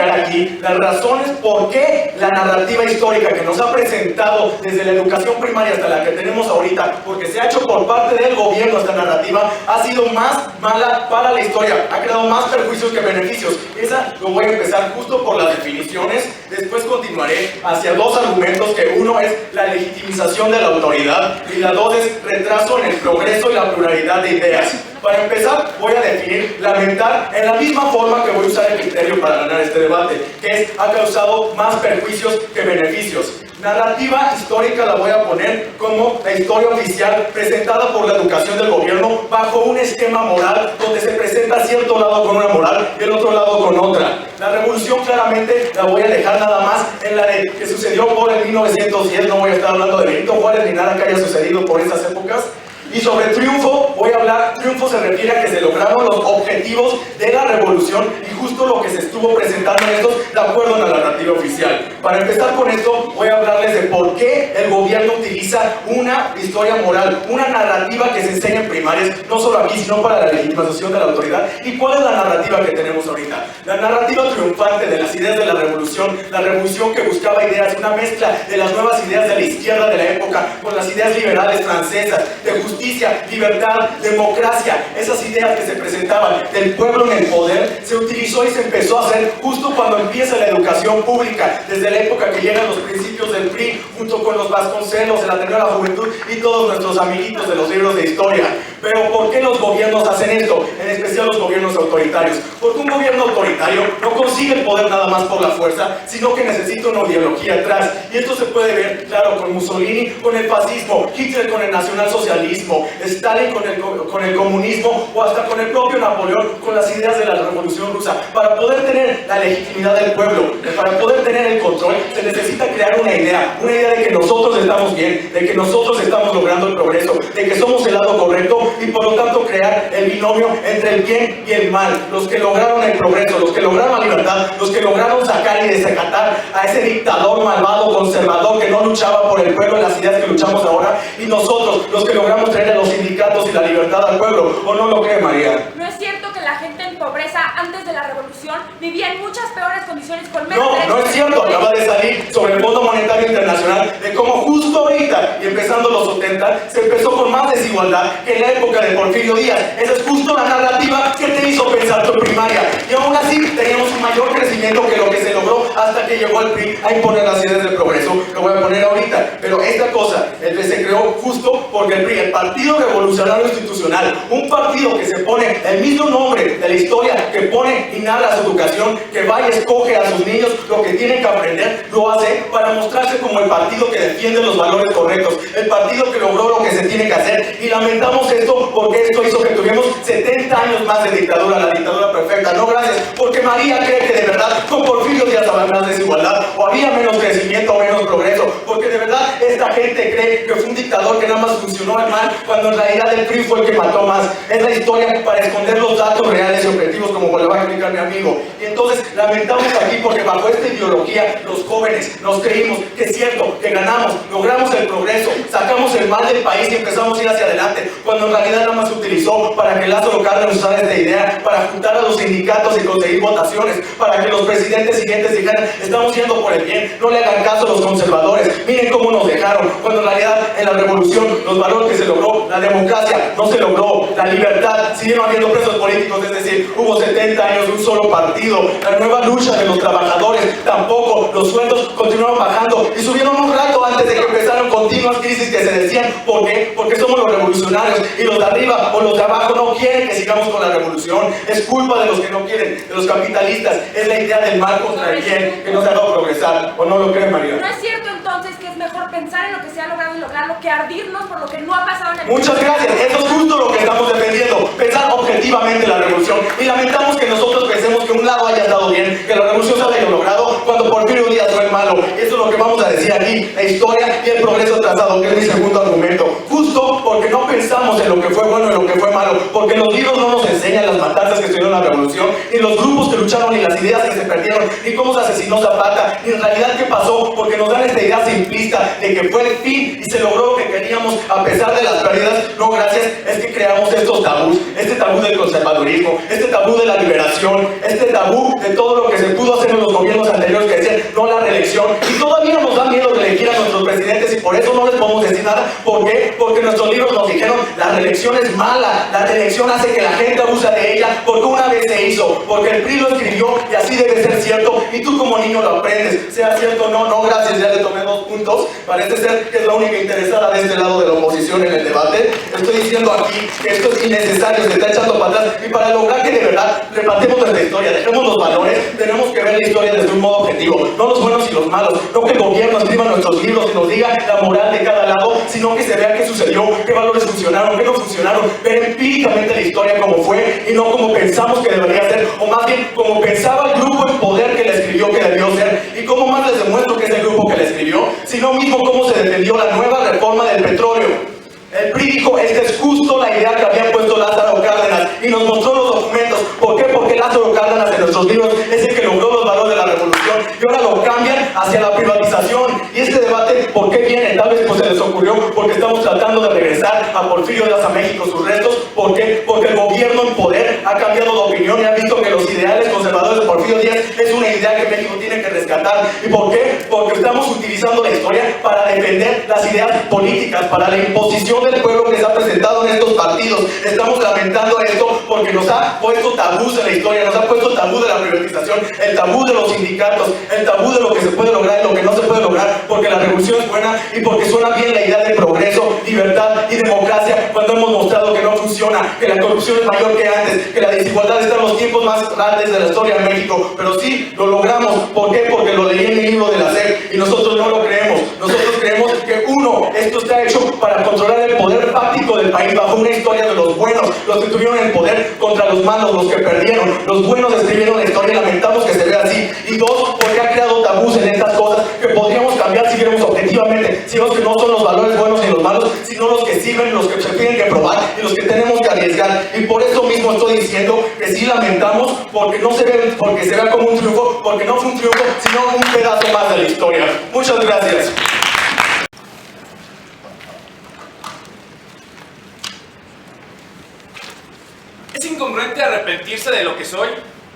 aquí las razones por qué la narrativa histórica que nos ha presentado desde la educación primaria hasta la que tenemos ahorita, porque se ha hecho por parte del gobierno esta narrativa, ha sido más mala para la historia, ha creado más perjuicios que beneficios. Esa lo voy a empezar justo por las definiciones, después continuaré hacia dos argumentos, que uno es la legitimización de la autoridad y la dos es retraso en el progreso y la pluralidad de ideas. Para empezar, voy a definir lamentar en la misma forma que voy a usar el criterio para ganar este debate, que es, ha causado más perjuicios que beneficios. Narrativa histórica la voy a poner como la historia oficial presentada por la educación del gobierno bajo un esquema moral donde se presenta cierto lado con una moral y el otro lado con otra. La revolución claramente la voy a dejar nada más en la de que sucedió por el 1910, no voy a estar hablando de Benito Juárez ni nada que haya sucedido por esas épocas. Y sobre triunfo, voy a hablar, triunfo se refiere a que se lograron los objetivos de la revolución y justo lo que se estuvo presentando en estos de acuerdo a la narrativa oficial. Para empezar con esto, voy a hablarles de por qué el gobierno utiliza una historia moral, una narrativa que se enseña en primarias, no solo aquí, sino para la legitimación de la autoridad. ¿Y cuál es la narrativa que tenemos ahorita? La narrativa triunfante de las ideas de la revolución que buscaba ideas, una mezcla de las nuevas ideas de la izquierda de la época con las ideas liberales francesas, de justicia, libertad, democracia, esas ideas que se presentaban del pueblo en el poder, se utilizó y se empezó a hacer justo cuando empieza la educación pública, desde la época que llegan los principios del PRI, junto con los Vasconcelos, el Ateneo de la Juventud y todos nuestros amiguitos de los libros de historia. Pero ¿por qué los gobiernos hacen esto? En especial los gobiernos autoritarios. Porque un gobierno autoritario no consigue el poder nada más por la fuerza, sino que necesita una ideología atrás. Y esto se puede ver, claro, con Mussolini, con el fascismo, Hitler con el nacionalsocialismo, Stalin con el comunismo o hasta con el propio Napoleón con las ideas de la revolución rusa. Para poder tener la legitimidad del pueblo, para poder tener el control, se necesita crear una idea de que nosotros estamos bien, de que nosotros estamos logrando el progreso, de que somos el lado correcto y por lo tanto crear el binomio entre el bien y el mal. Los que lograron el progreso, los que lograron la libertad, los que lograron sacar y desacatar a ese dictador malvado, conservador que no luchaba por el pueblo en las ideas que luchamos ahora, y nosotros, los que logramos traer a los sindicatos y la libertad al pueblo. ¿O no lo cree, María? ¿No es cierto que la gente en pobreza antes de la revolución vivía en muchas peores condiciones con menos derechos? No es cierto. Acaba de salir sobre el Fondo Monetario Internacional de cómo justo ahorita y empezando los 70 se empezó con más desigualdad que en la época de Porfirio Díaz. Esa es justo la narrativa que te hizo pensar tu primaria. Y aún así teníamos un mayor crecimiento que lo que se logró hasta que llegó el PRI a imponer las ideas del progreso. Lo voy a poner ahorita. Pero esta cosa, el que se creó justo porque el PRI, el Partido Revolucionario Institucional, un partido que se pone el mismo nombre de la historia, que pone y narra su educación, que va y escoge a sus niños lo que tienen que aprender, lo hace para mostrarse como el partido que defiende los valores correctos, el partido que logró lo que se tiene que hacer. Y lamentamos esto porque esto hizo que tuviéramos 70 años más de dictadura, la dictadura perfecta. No gracias, porque María cree que de verdad con Porfirio Díaz había más desigualdad o había menos crecimiento o menos progreso, porque de verdad esta gente cree que fue un dictador que nada más funcionó al mal, cuando en realidad el PRI fue el que mató más. Es la historia para esconder los datos reales y objetivos, como le va a explicar mi amigo. Y entonces lamentamos aquí porque bajo esta ideología los jóvenes nos creímos que es cierto, que ganamos, logramos el progreso, sacamos el mal del país y empezamos a ir hacia adelante, cuando en realidad nada más se utilizó para que Lázaro Cárdenas usara esta idea, para juntar a los sindicatos y conseguir votaciones, para que los presidentes siguientes dijeran, estamos yendo por el bien, no le hagan caso a los conservadores, miren cómo nos dejaron, cuando en realidad en la revolución los valores que se logró, la democracia no se logró, la libertad, siguieron habiendo presos políticos, es decir, hubo 70 años de un solo partido, la nueva lucha de los trabajadores, tampoco, los sueldos continuaron bajando y subieron un rato antes de que empezaron continuas crisis que se decían, ¿por qué? Porque somos los revolucionarios y los de arriba o los de abajo no quieren que sigamos con la revolución, es culpa de los que no quieren, de los capitalistas, es la idea del mal contra el bien que no se ha dado progresar, ¿o no lo cree, María? ¿No es cierto entonces que es mejor pensar en lo que se ha logrado y lograrlo que ardirnos por lo que no ha pasado en el Muchas gracias, eso es justo lo que estamos defendiendo, pensar objetivamente la revolución, y lamentamos que nosotros pensemos que un lado haya estado bien, que la revolución se haya logrado cuando Porfirio Díaz fue el malo. Eso es lo que vamos a decir aquí, la historia y el progreso trazado, que es mi segundo argumento, justo porque no pensamos en lo que fue bueno y lo que fue malo, malo, porque los libros no nos enseñan las matanzas que estuvieron en la revolución, ni los grupos que lucharon, ni las ideas que se perdieron, ni cómo se asesinó Zapata, ni en realidad qué pasó, porque nos dan esta idea simplista de que fue el fin y se logró lo que queríamos a pesar de las pérdidas. No, gracias, es que creamos estos tabús, este tabú del conservadurismo, este tabú de la liberación, este tabú de todo lo que se pudo hacer en los gobiernos anteriores que decían no la reelección, y todavía nos da miedo de elegir a nuestros presidentes y por eso no les podemos decir nada. ¿Por qué? Porque nuestros libros nos dijeron la reelección es mala, la reelección hace que la gente abusa de ella, porque una vez se hizo, porque el PRI lo escribió y así debe ser cierto, y tú como niño lo aprendes, sea cierto o no. No, gracias, ya le tomé 2 puntos, parece ser que es la única interesada de este lado de la oposición en el debate. Estoy diciendo aquí que esto es innecesario, se está echando para atrás, y para lograr que de verdad replatemos nuestra historia, dejemos los valores, tenemos que ver la historia desde un modo objetivo, no los buenos y los malos, no que el gobierno escriba nuestros libros y nos diga la moral de cada lado, sino que se vea qué sucedió, qué valores funcionaron, qué no funcionaron, ver empíricamente la historia como fue y no como pensamos que debería ser, o más bien como pensaba el grupo en poder que la escribió que debió ser. Y cómo más les demuestro que es el grupo que la escribió, sino mismo cómo se defendió la nueva reforma del petróleo. El PRI dijo, esta es justo la idea que había puesto Lázaro Cárdenas y nos mostró los documentos. ¿Por qué? Porque Lázaro Cárdenas en nuestros libros es el que logró los valores de la revolución y ahora lo cambian hacia la privatización. Y este debate, ¿por qué viene? Tal vez pues se les ocurrió porque estamos tratando de regresar a Porfirio Díaz a México sus restos. ¿Por qué? Porque el gobierno en poder ha cambiado de opinión y ha visto que los ideales conservadores de Porfirio Díaz es una idea que México tiene que rescatar. ¿Y por qué? Porque estamos utilizando la historia para defender las ideas políticas, para la imposición del pueblo que se ha presentado en estos partidos. Estamos lamentando esto porque nos ha puesto tabús en la historia, nos ha puesto tabú de la privatización, el tabú de los sindicatos, el tabú de lo que se puede lograr y lo que no se puede lograr, porque la revolución es buena y porque suena bien la idea de progreso, libertad y democracia, cuando hemos mostrado que no funciona, que la corrupción es mayor que antes, que la desigualdad está en los tiempos más grandes de la historia en México. Pero sí, lo logramos. ¿Por qué? Porque lo leí en mi libro de la SEP y nosotros no lo creemos. Nosotros creemos que esto está hecho para controlar el poder fáctico del país bajo una historia de los buenos, los que tuvieron el poder contra los malos, los que perdieron. Los buenos escribieron la historia y lamentamos que se vea así. Y 2, porque ha creado tabús en estas cosas que podríamos cambiar si viéramos objetivamente, si vemos que no son los valores buenos ni los malos, sino los que sirven, los que se tienen que probar y los que tenemos que arriesgar. Y por eso mismo estoy diciendo que sí lamentamos porque no se ve, porque se vea como un triunfo, porque no fue un triunfo, sino un pedazo más de la historia. Muchas gracias. Es incongruente arrepentirse de lo que soy,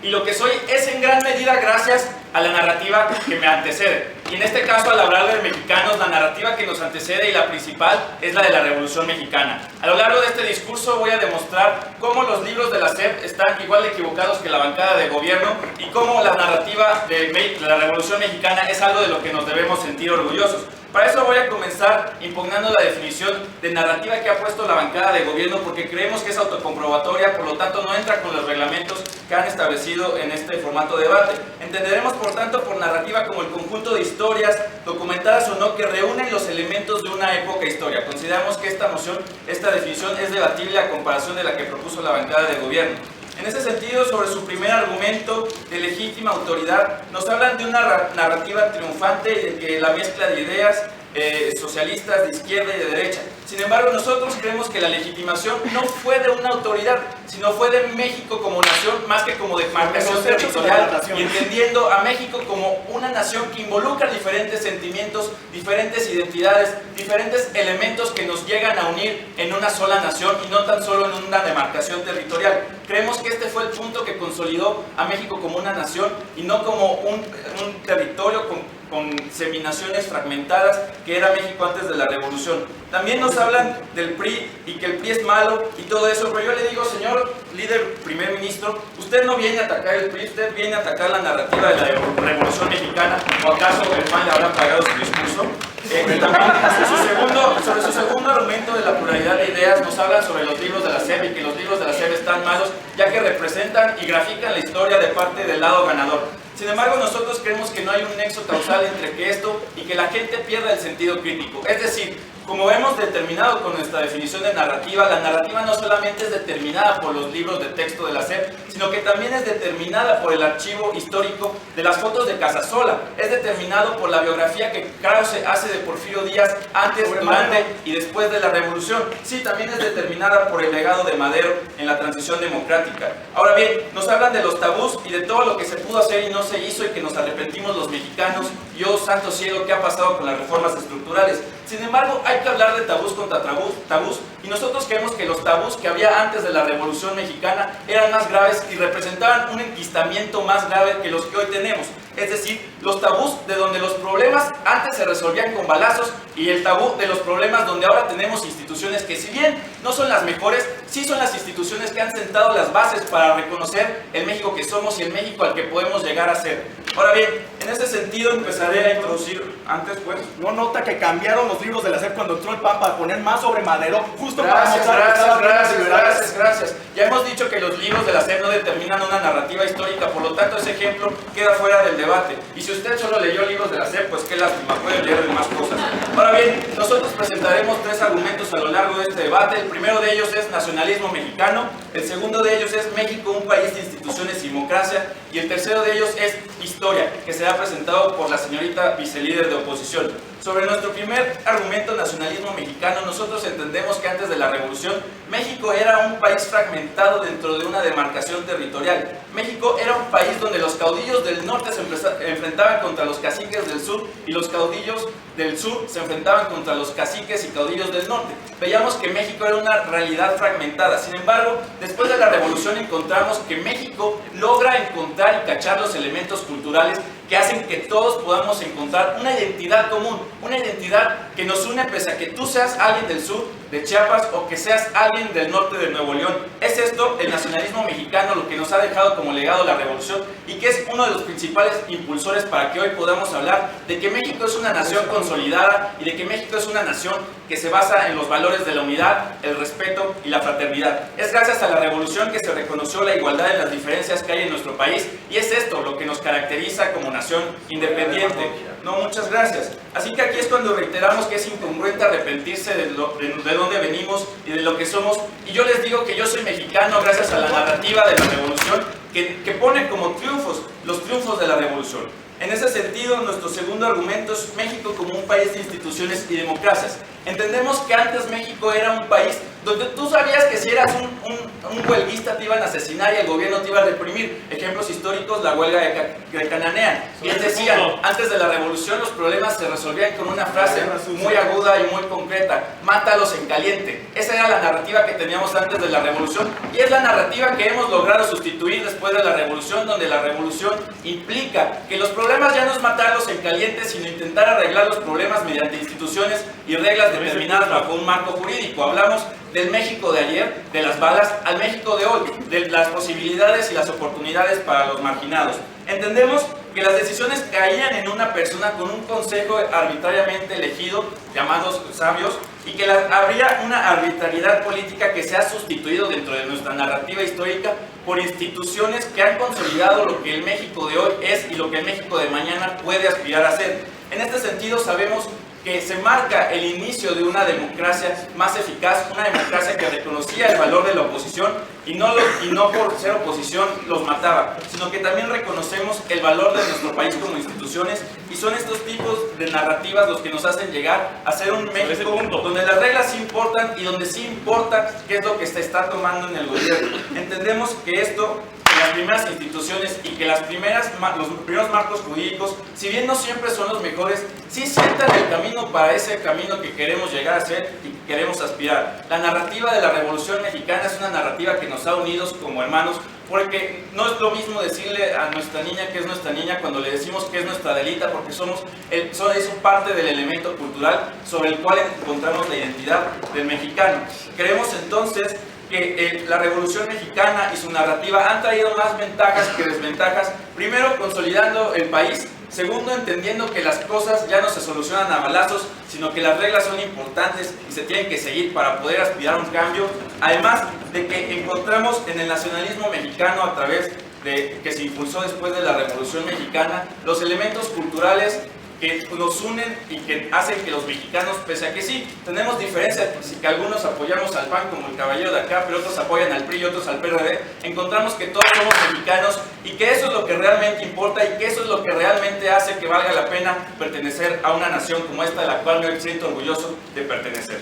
y lo que soy es en gran medida gracias a la narrativa que me antecede. Y en este caso, al hablar de mexicanos, la narrativa que nos antecede y la principal es la de la Revolución Mexicana. A lo largo de este discurso voy a demostrar cómo los libros de la SEP están igual de equivocados que la bancada de gobierno y cómo la narrativa de la Revolución Mexicana es algo de lo que nos debemos sentir orgullosos. Para eso voy a comenzar impugnando la definición de narrativa que ha puesto la bancada de gobierno, porque creemos que es autocomprobatoria, por lo tanto no entra con los reglamentos que han establecido en este formato de debate. Entenderemos por tanto por narrativa como el conjunto de historias, documentadas o no, que reúnen los elementos de una época histórica. Consideramos que esta definición es debatible a comparación de la que propuso la bancada de gobierno. En ese sentido, sobre su primer argumento de legítima autoridad, nos hablan de una narrativa triunfante y de que la mezcla de ideas socialistas de izquierda y de derecha. Sin embargo, nosotros creemos que la legitimación no fue de una autoridad, sino fue de México como nación, más que como demarcación territorial, y entendiendo a México como una nación que involucra diferentes sentimientos, diferentes identidades, diferentes elementos que nos llegan a unir en una sola nación y no tan solo en una demarcación territorial. Creemos que este fue el punto que consolidó a México como una nación y no como un territorio con seminaciones fragmentadas que era México antes de la revolución. También nos hablan del PRI y que el PRI es malo y todo eso, pero yo le digo, señor líder primer ministro, usted no viene a atacar el PRI, usted viene a atacar la narrativa de la Revolución Mexicana, o acaso el PAN le habrá pagado su discurso. También sobre su segundo argumento de la pluralidad de ideas, nos hablan sobre los libros de la SEP y que los libros de la SEP están malos ya que representan y grafican la historia de parte del lado ganador. Sin embargo, nosotros creemos que no hay un nexo causal entre que esto y que la gente pierda el sentido crítico. Es decir, Como hemos determinado con nuestra definición de narrativa, la narrativa no solamente es determinada por los libros de texto de la SEP, sino que también es determinada por el archivo histórico de las fotos de Casasola, es determinado por la biografía que Krause hace de Porfirio Díaz antes, durante y después de la revolución. Sí, también es determinada por el legado de Madero en la transición democrática. Ahora bien, nos hablan de los tabús y de todo lo que se pudo hacer y no se hizo y que nos arrepentimos los mexicanos. Y oh santo cielo, ¿qué ha pasado con las reformas estructurales? Sin embargo, hay que hablar de tabús contra tabús, y nosotros creemos que los tabús que había antes de la Revolución Mexicana eran más graves y representaban un enquistamiento más grave que los que hoy tenemos. Es decir, los tabús de donde los problemas antes se resolvían con balazos y el tabú de los problemas donde ahora tenemos instituciones que, si bien no son las mejores, sí son las instituciones que han sentado las bases para reconocer el México que somos y el México al que podemos llegar a ser. Ahora bien, en este sentido empezaré a introducir, antes pues... ¿No nota que cambiaron los libros de la SEP cuando entró el PAN para poner más sobre Madero? Justo Gracias. para Ya hemos dicho que los libros de la SEP no determinan una narrativa histórica, por lo tanto ese ejemplo queda fuera del debate. Y si usted solo leyó libros de la SEP, pues qué lástima, puede leer de más cosas. Ahora bien, nosotros presentaremos 3 argumentos a lo largo de este debate. El primero de ellos es nacionalismo mexicano, el segundo de ellos es México, un país de instituciones y democracia, y el tercero de ellos es historia, que será presentado por la señorita vicelíder de oposición. Sobre nuestro primer argumento, nacionalismo mexicano, nosotros entendemos que antes de la revolución, México era un país fragmentado dentro de una demarcación territorial. México era un país donde los caudillos del norte se enfrentaban contra los caciques del sur y los caudillos del sur se enfrentaban contra los caciques y caudillos del norte. Veíamos que México era una realidad fragmentada. Sin embargo, después de la revolución encontramos que México logra encontrar y cachar los elementos culturales que hacen que todos podamos encontrar una identidad común, una identidad que nos une pese a que tú seas alguien del sur, de Chiapas, o que seas alguien del norte de Nuevo León. Es esto el nacionalismo mexicano lo que nos ha dejado como legado la revolución y que es uno de los principales impulsores para que hoy podamos hablar de que México es una nación consolidada y de que México es una nación que se basa en los valores de la unidad, el respeto y la fraternidad. Es gracias a la revolución que se reconoció la igualdad en las diferencias que hay en nuestro país y es esto lo que nos caracteriza como nación independiente. No, muchas gracias. Así que aquí es cuando reiteramos que es incongruente arrepentirse de dónde venimos y de lo que somos. Y yo les digo que yo soy mexicano gracias a la narrativa de la revolución que pone como triunfos los triunfos de la revolución. En ese sentido, nuestro segundo argumento es México como un país de instituciones y democracias. Entendemos que antes México era un país donde tú sabías que si eras un huelguista te iban a asesinar y el gobierno te iba a reprimir. Ejemplos históricos, la huelga de Cananea. Y es decir, antes de la revolución los problemas se resolvían con una frase muy aguda y muy concreta: mátalos en caliente. Esa era la narrativa que teníamos antes de la revolución y es la narrativa que hemos logrado sustituir después de la revolución, donde la revolución implica que los problemas ya no es matarlos en caliente, sino intentar arreglar los problemas mediante instituciones y reglas determinadas bajo un marco jurídico. Hablamos del México de ayer, de las balas, al México de hoy, de las posibilidades y las oportunidades para los marginados. Entendemos que las decisiones caían en una persona con un consejo arbitrariamente elegido, llamados sabios, y que habría una arbitrariedad política que se ha sustituido dentro de nuestra narrativa histórica por instituciones que han consolidado lo que el México de hoy es y lo que el México de mañana puede aspirar a ser. En este sentido sabemos que se marca el inicio de una democracia más eficaz, una democracia que reconocía el valor de la oposición y no por ser oposición los mataba, sino que también reconocemos el valor de nuestro país como instituciones y son estos tipos de narrativas los que nos hacen llegar a ser un México donde las reglas sí importan y donde sí importa qué es lo que se está tomando en el gobierno. Entendemos que esto, las primeras instituciones y que los primeros marcos jurídicos, si bien no siempre son los mejores, sí sientan el camino para ese camino que queremos llegar a ser y que queremos aspirar. La narrativa de la Revolución Mexicana es una narrativa que nos ha unidos como hermanos, porque no es lo mismo decirle a nuestra niña que es nuestra niña cuando le decimos que es nuestra Adelita, porque es parte del elemento cultural sobre el cual encontramos la identidad del mexicano. Creemos entonces que la Revolución Mexicana y su narrativa han traído más ventajas que desventajas. Primero, consolidando el país. Segundo, entendiendo que las cosas ya no se solucionan a balazos, sino que las reglas son importantes y se tienen que seguir para poder aspirar a un cambio. Además de que encontramos en el nacionalismo mexicano, a través de que se impulsó después de la Revolución Mexicana, los elementos culturales que nos unen y que hacen que los mexicanos, pese a que sí, tenemos diferencias, pues, que algunos apoyamos al PAN como el caballero de acá, pero otros apoyan al PRI y otros al PRD, encontramos que todos somos mexicanos y que eso es lo que realmente importa y que eso es lo que realmente hace que valga la pena pertenecer a una nación como esta, de la cual me siento orgulloso de pertenecer.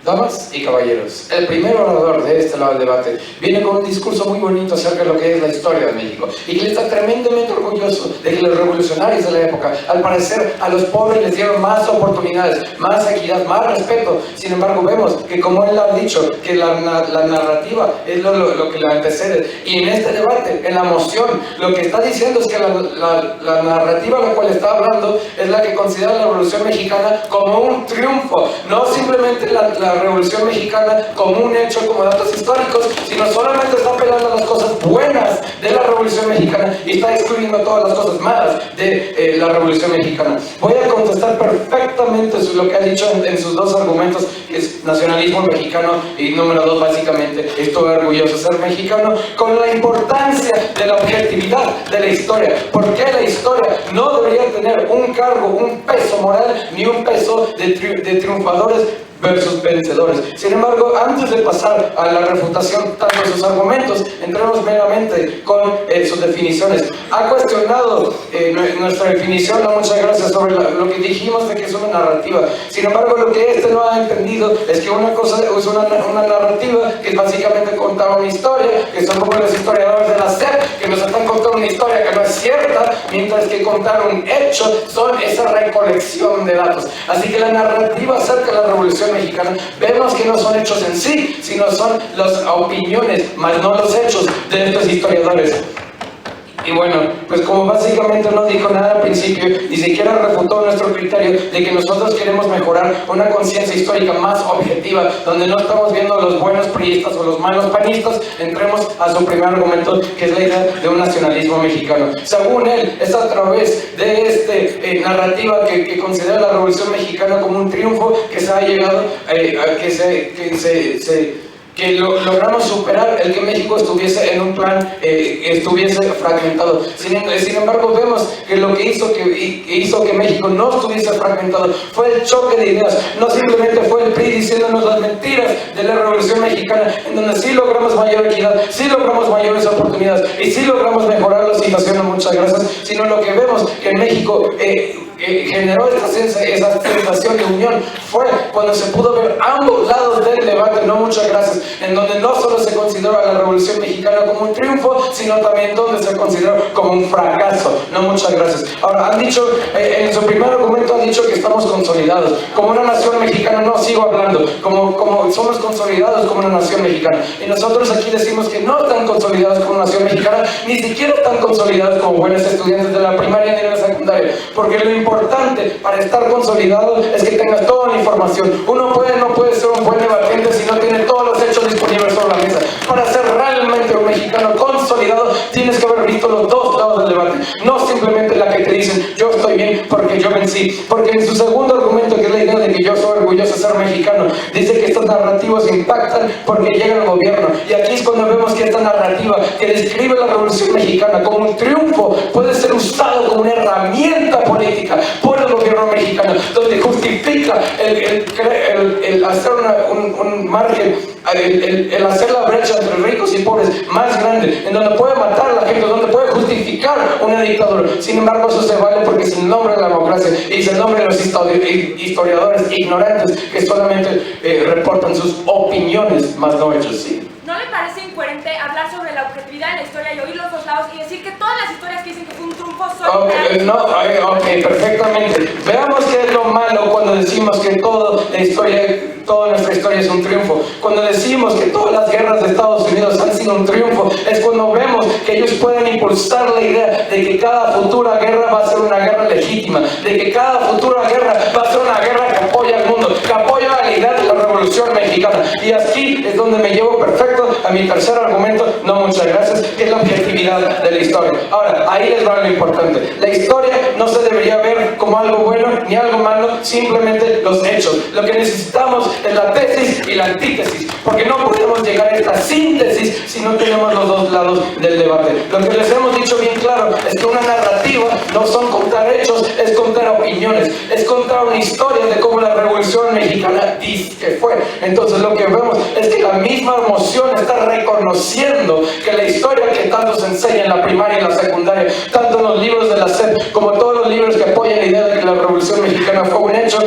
Damas y caballeros, el primer orador de este lado del debate viene con un discurso muy bonito acerca de lo que es la historia de México y que está tremendamente orgulloso de que los revolucionarios de la época, al parecer, a los pobres les dieron más oportunidades, más equidad, más respeto. Sin embargo, vemos que, como él ha dicho, que la narrativa es lo que la antecede. Y en este debate, en la moción, lo que está diciendo es que la narrativa a la cual está hablando es la que considera la Revolución Mexicana como un triunfo, no simplemente la Revolución Mexicana como un hecho, como datos históricos, sino solamente está apelando a las cosas buenas de la Revolución Mexicana y está excluyendo todas las cosas malas de la Revolución Mexicana. Voy a contestar perfectamente lo que ha dicho en sus dos argumentos, que es nacionalismo mexicano y número 2, básicamente, estoy orgulloso de ser mexicano, con la importancia de la objetividad de la historia. ¿Por qué la historia no debería tener un cargo, un peso moral, ni un peso de triunfadores versus vencedores? Sin embargo, antes de pasar a la refutación tanto de sus argumentos, entremos meramente con sus definiciones. Ha cuestionado nuestra definición, no, muchas gracias, sobre lo que dijimos de que es una narrativa. Sin embargo, lo que este no ha entendido es que una cosa es una narrativa, que es básicamente contar una historia, que son como los historiadores de la SEP, que nos están contando una historia que no es cierta, mientras que contar un hecho son esa recolección de datos. Así que la narrativa acerca de la Revolución Mexicana, vemos que no son hechos en sí, sino son las opiniones, más no los hechos de estos historiadores. Y bueno, pues como básicamente no dijo nada al principio, ni siquiera refutó nuestro criterio de que nosotros queremos mejorar una conciencia histórica más objetiva, donde no estamos viendo los buenos priistas o los malos panistas, entremos a su primer argumento, que es la idea de un nacionalismo mexicano. Según él, es a través de narrativa que considera la Revolución Mexicana como un triunfo que se ha llegado que logramos superar el que México estuviese en un plan, estuviese fragmentado. Sin embargo, vemos que lo que hizo que México no estuviese fragmentado fue el choque de ideas. No simplemente fue el PRI diciéndonos las mentiras de la Revolución Mexicana, en donde sí logramos mayor equidad, sí logramos mayores oportunidades y sí logramos mejorar la situación, muchas gracias, sino lo que vemos que en México generó esa sensación de unión fue cuando se pudo ver ambos lados del debate, no, muchas gracias, en donde no solo se consideró a la Revolución Mexicana como un triunfo, sino también donde se consideró como un fracaso, no, muchas gracias. Ahora, han dicho, en su primer argumento han dicho que estamos consolidados como una nación mexicana. No, sigo hablando, como somos consolidados como una nación mexicana, y nosotros aquí decimos que no están consolidados como una nación mexicana, ni siquiera están consolidados como buenos estudiantes de la primaria ni de la secundaria, porque lo importante para estar consolidado es que tengas toda la información. Uno no puede ser un buen debatiente si no tiene todos los hechos disponibles sobre la mesa. Para ser realmente un mexicano consolidado, tienes que haber visto los dos lados del debate, no simplemente la que te dicen yo estoy bien porque yo vencí. Porque en su segundo argumento, que es la idea de que yo soy orgulloso de ser mexicano, dice que estos narrativos impactan porque llegan al gobierno. Y aquí es cuando vemos que esta narrativa que describe la Revolución Mexicana como un triunfo puede ser usado como una herramienta política por el gobierno mexicano, donde justifica el hacer un margen, el hacer la brecha entre ricos y pobres más grande, en donde puede matar a la gente, donde puede justificar una dictadura. Sin embargo, eso se vale porque es el nombre de la democracia y es el nombre de los historiadores ignorantes que solamente reportan sus opiniones, más no hechos. Sí. ¿No le parece incoherente hablar sobre la objetividad de la historia y oír los dos lados y decir que todas las historias que dicen que fue un triunfo son perfectamente. Veamos qué es lo malo cuando decimos que toda nuestra historia es un triunfo. Cuando decimos que todas las guerras de Estados Unidos han sido un triunfo, es cuando vemos que ellos pueden impulsar la idea de que cada futura guerra va a ser una guerra legítima, de que cada futura guerra va a ser una guerra que apoya al mundo, que apoya a la idea de la Revolución Mexicana. Y aquí es donde me llevo perfecto a mi tercer argumento, no muchas gracias, que es la objetividad de la historia. Ahora, ahí les va lo importante. La historia no se debería ver como algo bueno ni algo malo, simplemente los hechos. Lo que necesitamos es la tesis y la antítesis, porque no podemos llegar a esta síntesis si no tenemos los dos lados del debate. Lo que les hemos dicho bien claro es que una narrativa no son contar hechos, es contar opiniones, es contar una historia de cómo la Revolución Mexicana dice que fue. Entonces lo que vemos es que la misma emoción está reconociendo que la historia que tanto se enseña en la primaria y la secundaria, tanto en los libros de la SEP como todos los libros que apoyan la idea de que la Revolución Mexicana fue un hecho,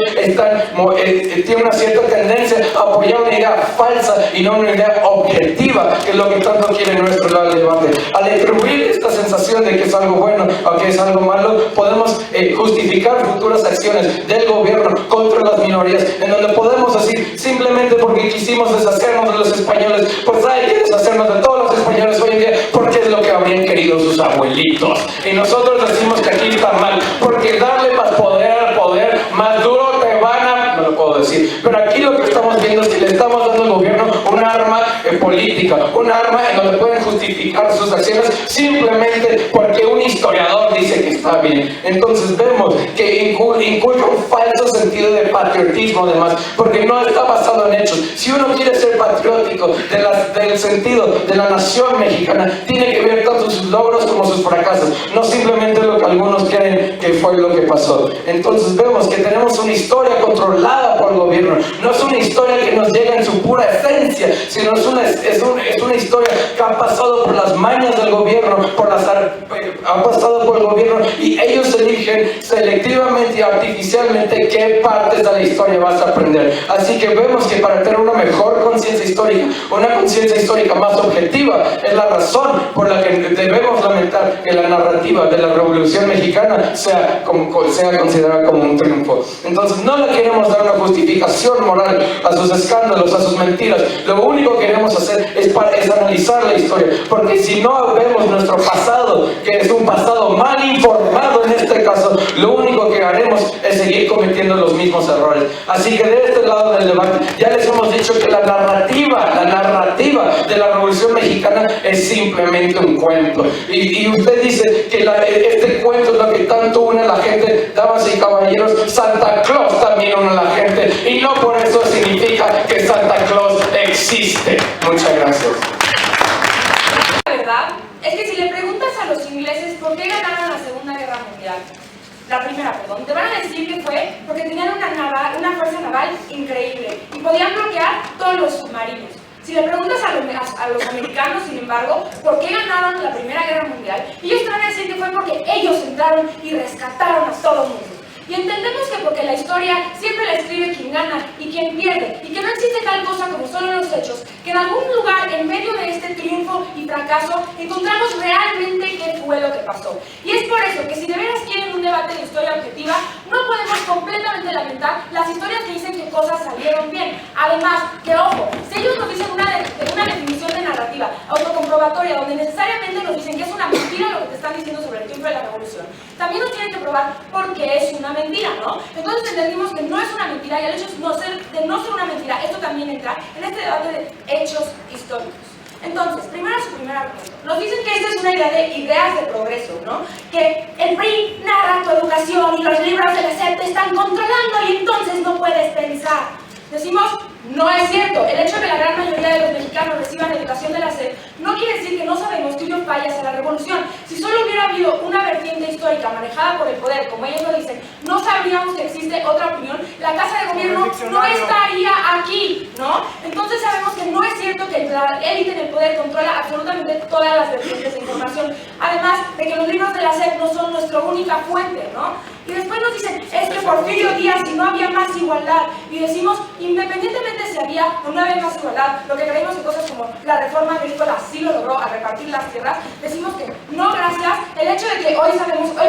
tiene una cierta tendencia a apoyar una idea falsa y no una idea objetiva, que es lo que tanto quiere nuestro lado del debate. Al atribuir esta sensación de que es algo bueno o que es algo malo, podemos justificar futuras acciones del gobierno contra las minorías, en donde podemos decir, simplemente porque quisimos deshacernos de los españoles, pues hay que deshacernos de todos los españoles hoy en día, porque es lo que habrían querido sus abuelitos. Y nosotros decimos que aquí está mal, porque darle más poder al poder, más duro te van a... No lo puedo decir, pero aquí lo que estamos viendo es que le estamos dando al gobierno un arma política, un arma en donde pueden justificar sus acciones simplemente porque un historiador dice que está bien. Entonces vemos que inculca un falso sentido de patriotismo, además, porque no está basado en hechos. Si uno quiere ser patriótico del sentido de la nación mexicana, tiene que ver tanto sus logros como sus fracasos, no simplemente lo que algunos creen que fue lo que pasó. Entonces vemos que tenemos una historia controlada por el gobierno, no es una historia que nos llega en su pura esencia, sino es una historia que ha pasado por las mañas del gobierno, ha pasado por el gobierno, y ellos eligen selectivamente y artificialmente qué partes de la historia vas a aprender. Así que vemos que para tener una mejor conciencia histórica, una conciencia histórica más objetiva, es la razón por la que debemos lamentar que la narrativa de la Revolución Mexicana sea considerada como un triunfo. Entonces no le queremos dar una justificación moral a sus escándalos, a sus mentiras. Lo único que queremos hacer es analizar la historia, porque si no vemos nuestro pasado, que es un pasado mal informado en este caso, lo único que haremos es seguir cometiendo los mismos errores. Así que de este lado del debate ya les hemos dicho que la narrativa de la Revolución Mexicana es simplemente un cuento, y usted dice que este cuento es lo que tanto une a la gente. Damas y caballeros, Santa Claus también une a la gente, y no por eso significa que Santa Claus existe. Muchas gracias. La verdad es que si le preguntas a los ingleses por qué ganaron la Segunda Guerra Mundial, la primera, perdón, te van a decir que fue porque tenían una fuerza naval increíble y podían bloquear todos los submarinos. Si le preguntas a los americanos, sin embargo, por qué ganaron la Primera Guerra Mundial, ellos te van a decir que fue porque ellos entraron y rescataron a todo el mundo. Y entendemos que porque la historia siempre la escribe quien gana y quien pierde, y que no existe tal cosa como solo los hechos, que en algún lugar en medio de este triunfo y fracaso encontramos realmente qué fue lo que pasó. Y es por eso que si de veras quieren un debate de historia objetiva, no podemos completamente lamentar las historias que dicen que cosas salieron bien. Además, que ojo, si ellos nos dicen una definición de narrativa autocomprobatoria, donde necesariamente nos dicen que es una mentira lo que te están diciendo sobre el triunfo de la revolución, también nos tienen que probar por qué es una mentira, ¿no? Entonces entendimos que no es una mentira, y el hecho de no ser una mentira, esto también entra en este debate de hechos históricos. Entonces, primero su primer argumento. Nos dicen que esta es una idea de ideas de progreso, ¿no? Que el PRI narra tu educación y los libros de la SEP te están controlando y entonces no puedes pensar. Decimos, no es cierto. El hecho de que la gran mayoría de los mexicanos reciban educación de la SEP no quiere decir que no sabemos que ello falla hacia la revolución. Si solo hubiera habido una vertiente histórica manejada por el poder, como ellos lo dicen, no sabríamos que existe otra opinión, la Casa de Gobierno no estaría aquí, ¿no? Entonces sabemos que no es cierto que la élite del poder controla absolutamente todas las vertientes de información. Además de que los libros de la SEP no son nuestra única fuente, ¿no? Y después nos dicen, es que Porfirio Díaz, si no había más igualdad. Y decimos, independientemente si había o no había más igualdad, lo que creemos en cosas como la reforma agrícola sí lo logró a repartir las tierras, decimos que no gracias. El hecho de que hoy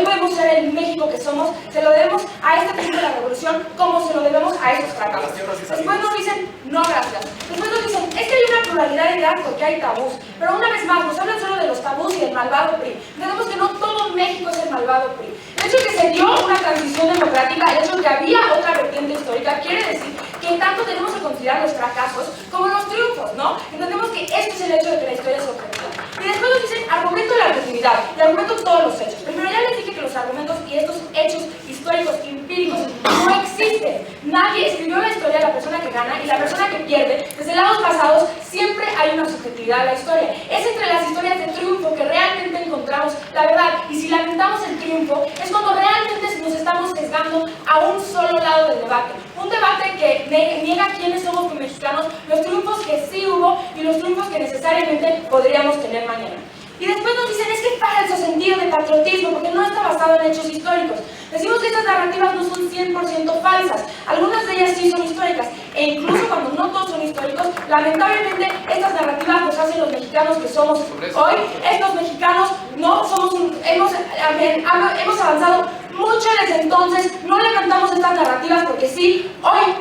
podemos ser el México que somos, se lo debemos a este triunfo de la revolución, como se lo debemos a esos fracasos. Después nos dicen, no gracias. Después nos dicen, es que hay una pluralidad de ideas porque hay tabús. Pero una vez más, nos hablan solo de los tabús y del malvado PRI. Entendemos que no todo México es el malvado PRI. El hecho de que se dio una transición democrática, el hecho de que había otra vertiente histórica, quiere decir que tanto tenemos que considerar los fracasos como los triunfos, ¿no? Entendemos que este es el hecho de que la historia es objetiva. Y después nos dicen argumento de la objetividad y argumento todos los hechos. Primero ya les dije que los argumentos y estos hechos históricos empíricos no existen. Nadie escribió la historia de la persona que gana y la persona que pierde. Desde lados pasados siempre hay una subjetividad de la historia. Es entre las historias de triunfo que realmente encontramos la verdad. Y si lamentamos el triunfo, es cuando realmente nos estamos sesgando a un solo lado del debate. Un debate que niega quiénes somos como mexicanos, los triunfos que sí hubo y los triunfos que necesariamente podríamos tener mañana. Y después nos dicen, es que es falso sentido de patriotismo porque no está basado en hechos históricos. Decimos que estas narrativas no son 100% falsas, algunas de ellas sí son históricas, e incluso cuando no todos son históricos, lamentablemente estas narrativas nos hacen los mexicanos que somos hoy. Estos mexicanos no somos hemos avanzado mucho desde entonces, no levantamos estas narrativas porque sí, hoy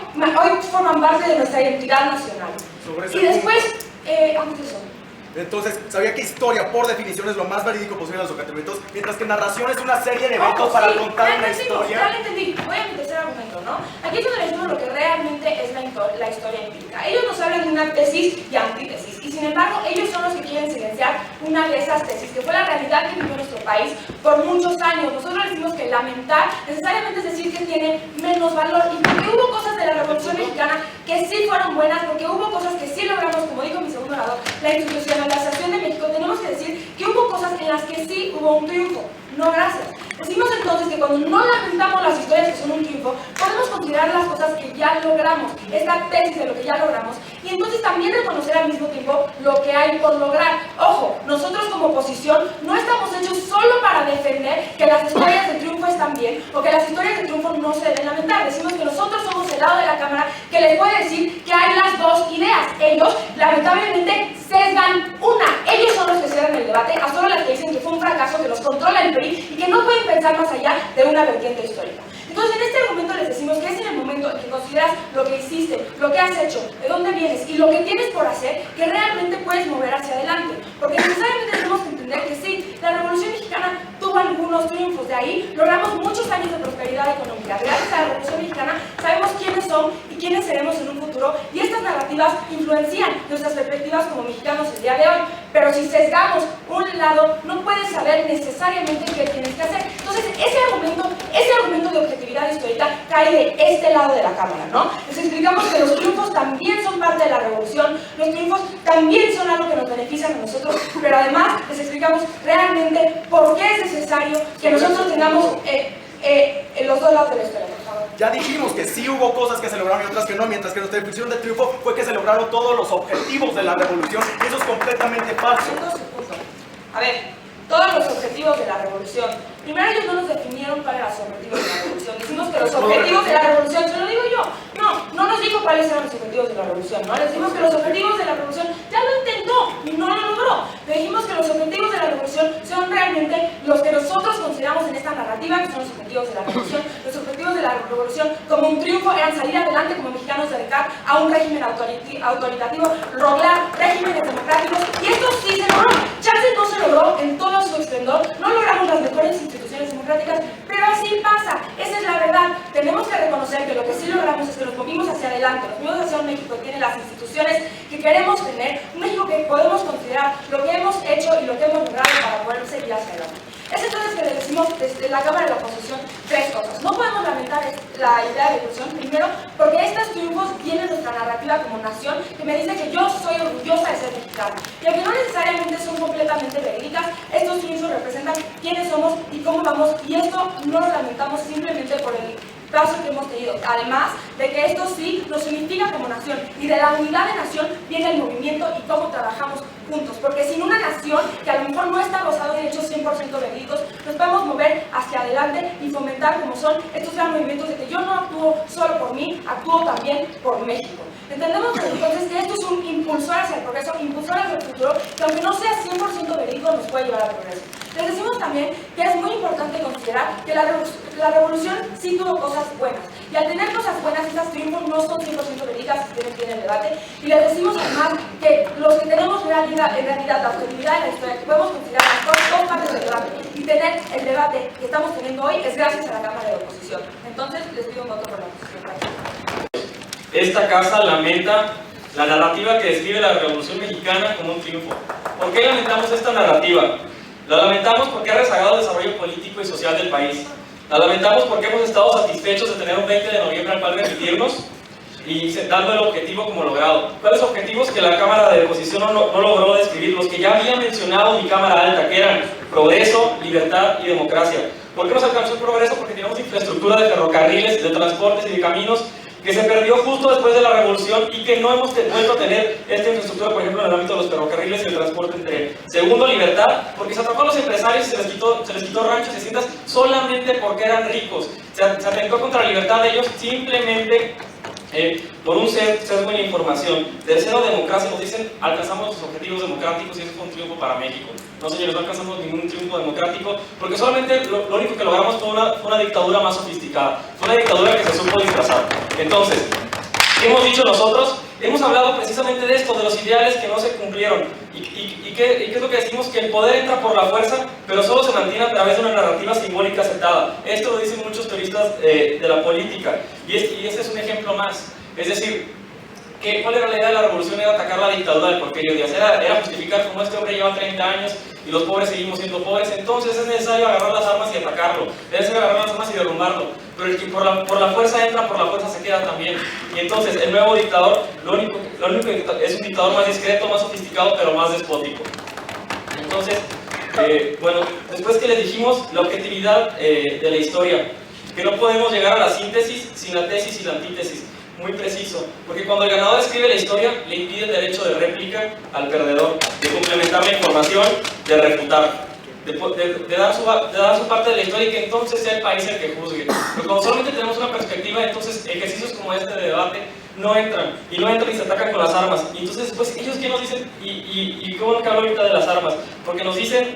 forman parte de nuestra identidad nacional. Y después, antes de eso. Entonces, sabía que historia, por definición, es lo más verídico posible en los documentos, mientras que narración es una serie de eventos para contar una historia. Ya lo entendí. Voy a mi tercer argumento, ¿no? Aquí es donde les digo lo que realmente es la historia empírica. Ellos nos hablan de una tesis y antítesis, y sin embargo, ellos son los que quieren silenciar una de esas tesis, que fue la realidad que vivió nuestro país por muchos años. Nosotros decimos que lamentar necesariamente es decir que tiene menos valor, y porque hubo cosas de la Revolución Mexicana que sí fueron buenas, porque hubo cosas que sí logramos, como dijo mi segundo orador, la institucionalización de México, tenemos que decir que hubo cosas en las que sí hubo un triunfo. No, gracias. Decimos entonces que cuando no lamentamos las historias que son un triunfo, podemos considerar las cosas que ya logramos, esta tesis de lo que ya logramos, y entonces también reconocer al mismo tiempo lo que hay por lograr. Ojo, nosotros como oposición no estamos hechos solo para defender que las historias de triunfo están bien o que las historias de triunfo no se deben lamentar. Decimos que nosotros somos el lado de la Cámara que les puede decir que hay las dos ideas. Ellos, lamentablemente, sesgan una. Ellos son los que cierran el debate, a solo las que dicen que fue un fracaso, que los controla el PRI y que no pueden pensar más allá de una vertiente histórica. Entonces, en este argumento les decimos que es en el momento en que consideras lo que hiciste, lo que has hecho, de dónde vienes y lo que tienes por hacer, que realmente puedes mover hacia adelante. Porque necesariamente tenemos que entender que sí, la Revolución Mexicana tuvo algunos triunfos, de ahí logramos muchos años de prosperidad económica. Gracias a la Revolución Mexicana sabemos quiénes son y quiénes seremos en un futuro, y estas narrativas influencian nuestras perspectivas como mexicanos el día de hoy. Pero si sesgamos un lado, no puedes saber necesariamente qué tienes que hacer. Entonces, ese argumento de objetividad histórica cae de este lado de la Cámara, ¿no? Les explicamos que los triunfos también son parte de la revolución, los triunfos también son algo que nos benefician a nosotros, pero además les explicamos realmente por qué es necesario que nosotros tengamos los dos lados de la historia, por favor. Ya dijimos que sí hubo cosas que se lograron y otras que no, mientras que nuestra definición de triunfo fue que se lograron todos los objetivos de la revolución, y eso es completamente falso. A ver, todos los objetivos de la revolución. Primero ellos no nos definieron cuáles eran los objetivos de la revolución. Decimos que los objetivos de la revolución, se lo digo yo, no nos dijo cuáles eran los objetivos de la revolución, ¿no? Les dijimos que los objetivos de la revolución ya lo intentó y no lo logró. Le dijimos que los objetivos de la revolución son realmente los que nosotros consideramos en esta narrativa, que son los objetivos de la revolución. Los objetivos de la revolución como un triunfo eran salir adelante como mexicanos, derrocar a un régimen autoritativo, lograr regímenes democráticos, y esto sí se logró. Chance no se logró en todo su esplendor, no logramos las mejores instituciones democráticas, pero así pasa, esa es la verdad. Tenemos que reconocer que lo que sí logramos es que nos movimos hacia adelante, nos movimos hacia un México que tiene las instituciones que queremos tener, un México que podemos considerar lo que hemos hecho y lo que hemos logrado para poder seguir hacia adelante. Es entonces que le decimos desde la Cámara de la Oposición tres cosas. No podemos lamentar la idea de revolución, primero, porque estos triunfos vienen de nuestra narrativa como nación, que me dice que yo soy orgullosa de ser mexicana. Y aunque no necesariamente son completamente verídicas, estos triunfos representan quiénes somos y cómo vamos, y esto no lo lamentamos simplemente por el paso que hemos tenido. Además de que esto sí nos unifica como nación, y de la unidad de nación viene el movimiento y cómo trabajamos juntos, porque sin una nación que a lo mejor no está basado en hechos 100% verídicos, nos podemos mover hacia adelante y fomentar como son estos gran movimientos de que yo no actúo solo por mí, actúo también por México. Entendemos entonces que esto es un impulsor hacia el progreso, impulsor hacia el futuro, que aunque no sea 100% verídico, nos puede llevar al progreso. Les decimos también que es muy importante considerar que la revolución sí tuvo cosas buenas, y al tener cosas buenas, estas triunfos no son 100% verídicas, si tienen bien el debate, y les decimos además que los que tenemos en realidad la objetividad de la historia, que podemos considerar las dos partes del debate y tener el debate que estamos teniendo hoy, es gracias a la Cámara de Oposición. Entonces, les pido un voto por la oposición. Esta casa lamenta la narrativa que describe la Revolución Mexicana como un triunfo. ¿Por qué lamentamos esta narrativa? La lamentamos porque ha rezagado el desarrollo político y social del país. La lamentamos porque hemos estado satisfechos de tener un 20 de noviembre al cual remitirnos y dando el objetivo como logrado. ¿Cuáles objetivos que la Cámara de Oposición no logró describir? Los que ya había mencionado mi Cámara Alta, que eran progreso, libertad y democracia. ¿Por qué nos alcanzó el progreso? Porque teníamos infraestructura de ferrocarriles, de transportes y de caminos que se perdió justo después de la revolución y que no hemos vuelto a tener esta infraestructura, por ejemplo, en el ámbito de los ferrocarriles y el transporte en tren. Segundo, libertad, porque se atrapó a los empresarios y se les quitó ranchos y haciendas solamente porque eran ricos. Se atentó contra la libertad de ellos simplemente por un sesgo en la información. Tercero, democracia. Nos dicen, alcanzamos los objetivos democráticos y eso fue un triunfo para México. No, señores, no alcanzamos ningún triunfo democrático porque solamente lo único que logramos fue una dictadura más sofisticada. Fue una dictadura que se supo disfrazar. Entonces, ¿qué hemos dicho nosotros? Hemos hablado precisamente de esto, de los ideales que no se cumplieron. ¿Y qué es lo que decimos? Que el poder entra por la fuerza, pero solo se mantiene a través de una narrativa simbólica aceptada. Esto lo dicen muchos teoristas de la política. Y este es un ejemplo más. Es decir, ¿cuál era la idea de la revolución? Era atacar la dictadura del Porfirio Díaz. Era justificar cómo este hombre lleva 30 años y los pobres seguimos siendo pobres. Entonces es necesario agarrar las armas y atacarlo. Es necesario agarrar las armas y derrumbarlo. Pero el que por la fuerza entra, por la fuerza se queda también. Y entonces el nuevo dictador, lo único que es un dictador más discreto, más sofisticado, pero más despótico. Entonces, bueno, después que les dijimos la objetividad de la historia, que no podemos llegar a la síntesis sin la tesis y la antítesis. Muy preciso, porque cuando el ganador escribe la historia, le impide el derecho de réplica al perdedor, de complementar la información, de refutar, de dar su parte de la historia y que entonces sea el país el que juzgue. Porque cuando solamente tenemos una perspectiva, entonces ejercicios como este de debate no entran y se atacan con las armas. Y entonces después ellos ¿qué nos dicen? Y qué bueno que hablo ahorita de las armas, porque nos dicen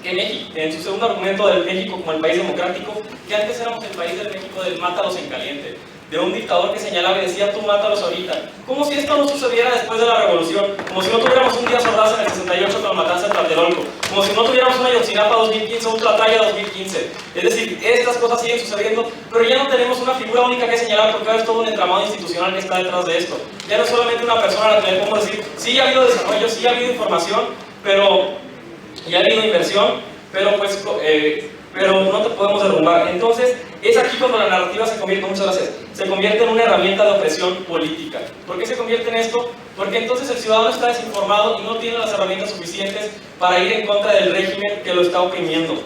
que México, en su segundo argumento del México como el país democrático, que antes éramos el país del México del mátalos en caliente, de un dictador que señalaba y decía, tú mátalos ahorita. Como si esto no sucediera después de la revolución, como si no tuviéramos un Díaz Ordaz en el 68 con la matanza de Tlatelolco, como si no tuviéramos una Ayotzinapa 2015 o un Tlatlaya 2015. Es decir, estas cosas siguen sucediendo, pero ya no tenemos una figura única que señalar porque ahora es todo un entramado institucional que está detrás de esto. Ya no es solamente una persona a la que le podemos decir, sí ha habido desarrollo, sí ha habido información, y ha habido inversión, pero no te podemos derrumbar. Entonces, es aquí cuando la narrativa se convierte en una herramienta de opresión política. ¿Por qué se convierte en esto? Porque entonces el ciudadano está desinformado y no tiene las herramientas suficientes para ir en contra del régimen que lo está oprimiendo.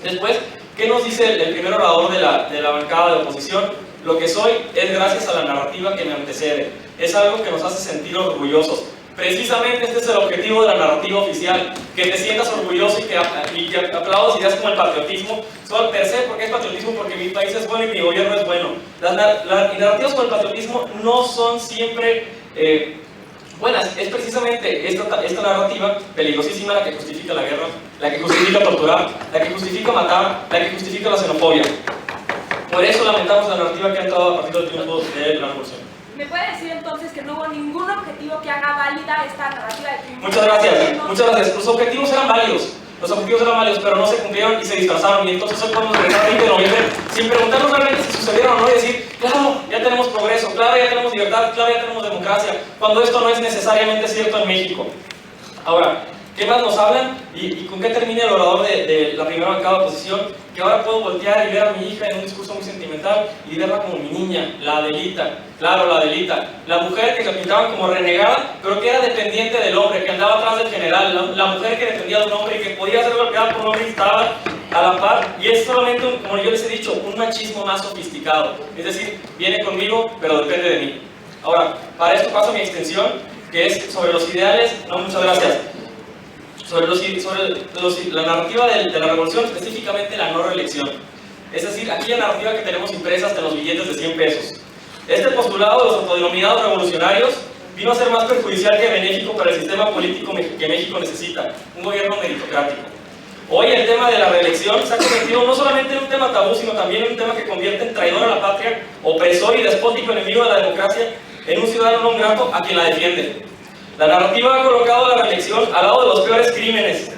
Después, ¿qué nos dice el primer orador de la bancada de oposición? Lo que soy es gracias a la narrativa que me antecede. Es algo que nos hace sentir orgullosos. Precisamente este es el objetivo de la narrativa oficial, que te sientas orgulloso y que aplaudas ideas como el patriotismo, solo per se, porque es patriotismo, porque mi país es bueno y mi gobierno es bueno. Las narrativas con el patriotismo no son siempre buenas, es precisamente esta narrativa peligrosísima la que justifica la guerra, la que justifica torturar, la que justifica matar, la que justifica la xenofobia. Por eso lamentamos la narrativa que ha entrado a partir del triunfo de la revolución. ¿Me puede decir entonces que no hubo ningún objetivo que haga válida esta narrativa de triunfo? Muchas gracias. Los objetivos eran válidos, pero no se cumplieron y se disfrazaron. Y entonces hoy podemos regresar al 20 de noviembre sin preguntarnos realmente si sucedieron o no y decir, claro, ya tenemos progreso, claro, ya tenemos libertad, claro, ya tenemos democracia, cuando esto no es necesariamente cierto en México. Ahora, ¿qué más nos hablan? ¿Y con qué termina el orador de la primera bancada de oposición? Que ahora puedo voltear y ver a mi hija en un discurso muy sentimental y verla como mi niña, la Adelita. Claro, la Adelita. La mujer que la pintaban como renegada, pero que era dependiente del hombre, que andaba atrás del general. La mujer que dependía de un hombre y que podía ser golpeada por un hombre y estaba a la par. Y es solamente, como yo les he dicho, un machismo más sofisticado. Es decir, viene conmigo, pero depende de mí. Ahora, para esto paso mi extensión, que es sobre los ideales. No, muchas gracias. Sobre la narrativa de la revolución, específicamente la no reelección. Es decir, aquella narrativa que tenemos impresa hasta en los billetes de 100 pesos. Este postulado de los autodenominados revolucionarios vino a ser más perjudicial que benéfico para el sistema político que México necesita, un gobierno meritocrático. Hoy el tema de la reelección se ha convertido no solamente en un tema tabú, sino también en un tema que convierte en traidor a la patria, opresor y despótico enemigo de la democracia, en un ciudadano no grato a quien la defiende. La narrativa ha colocado la reelección al lado de los peores crímenes,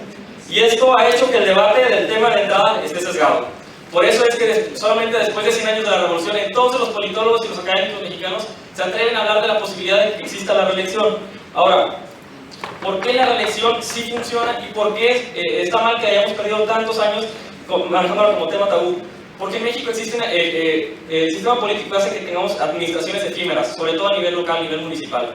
y esto ha hecho que el debate del tema de entrada esté sesgado. Por eso es que solamente después de 100 años de la revolución, entonces los politólogos y los académicos mexicanos se atreven a hablar de la posibilidad de que exista la reelección. Ahora, ¿por qué la reelección sí funciona y por qué está mal que hayamos perdido tantos años manejándola como tema tabú? Porque en México existe el sistema político hace que tengamos administraciones efímeras, sobre todo a nivel local, a nivel municipal.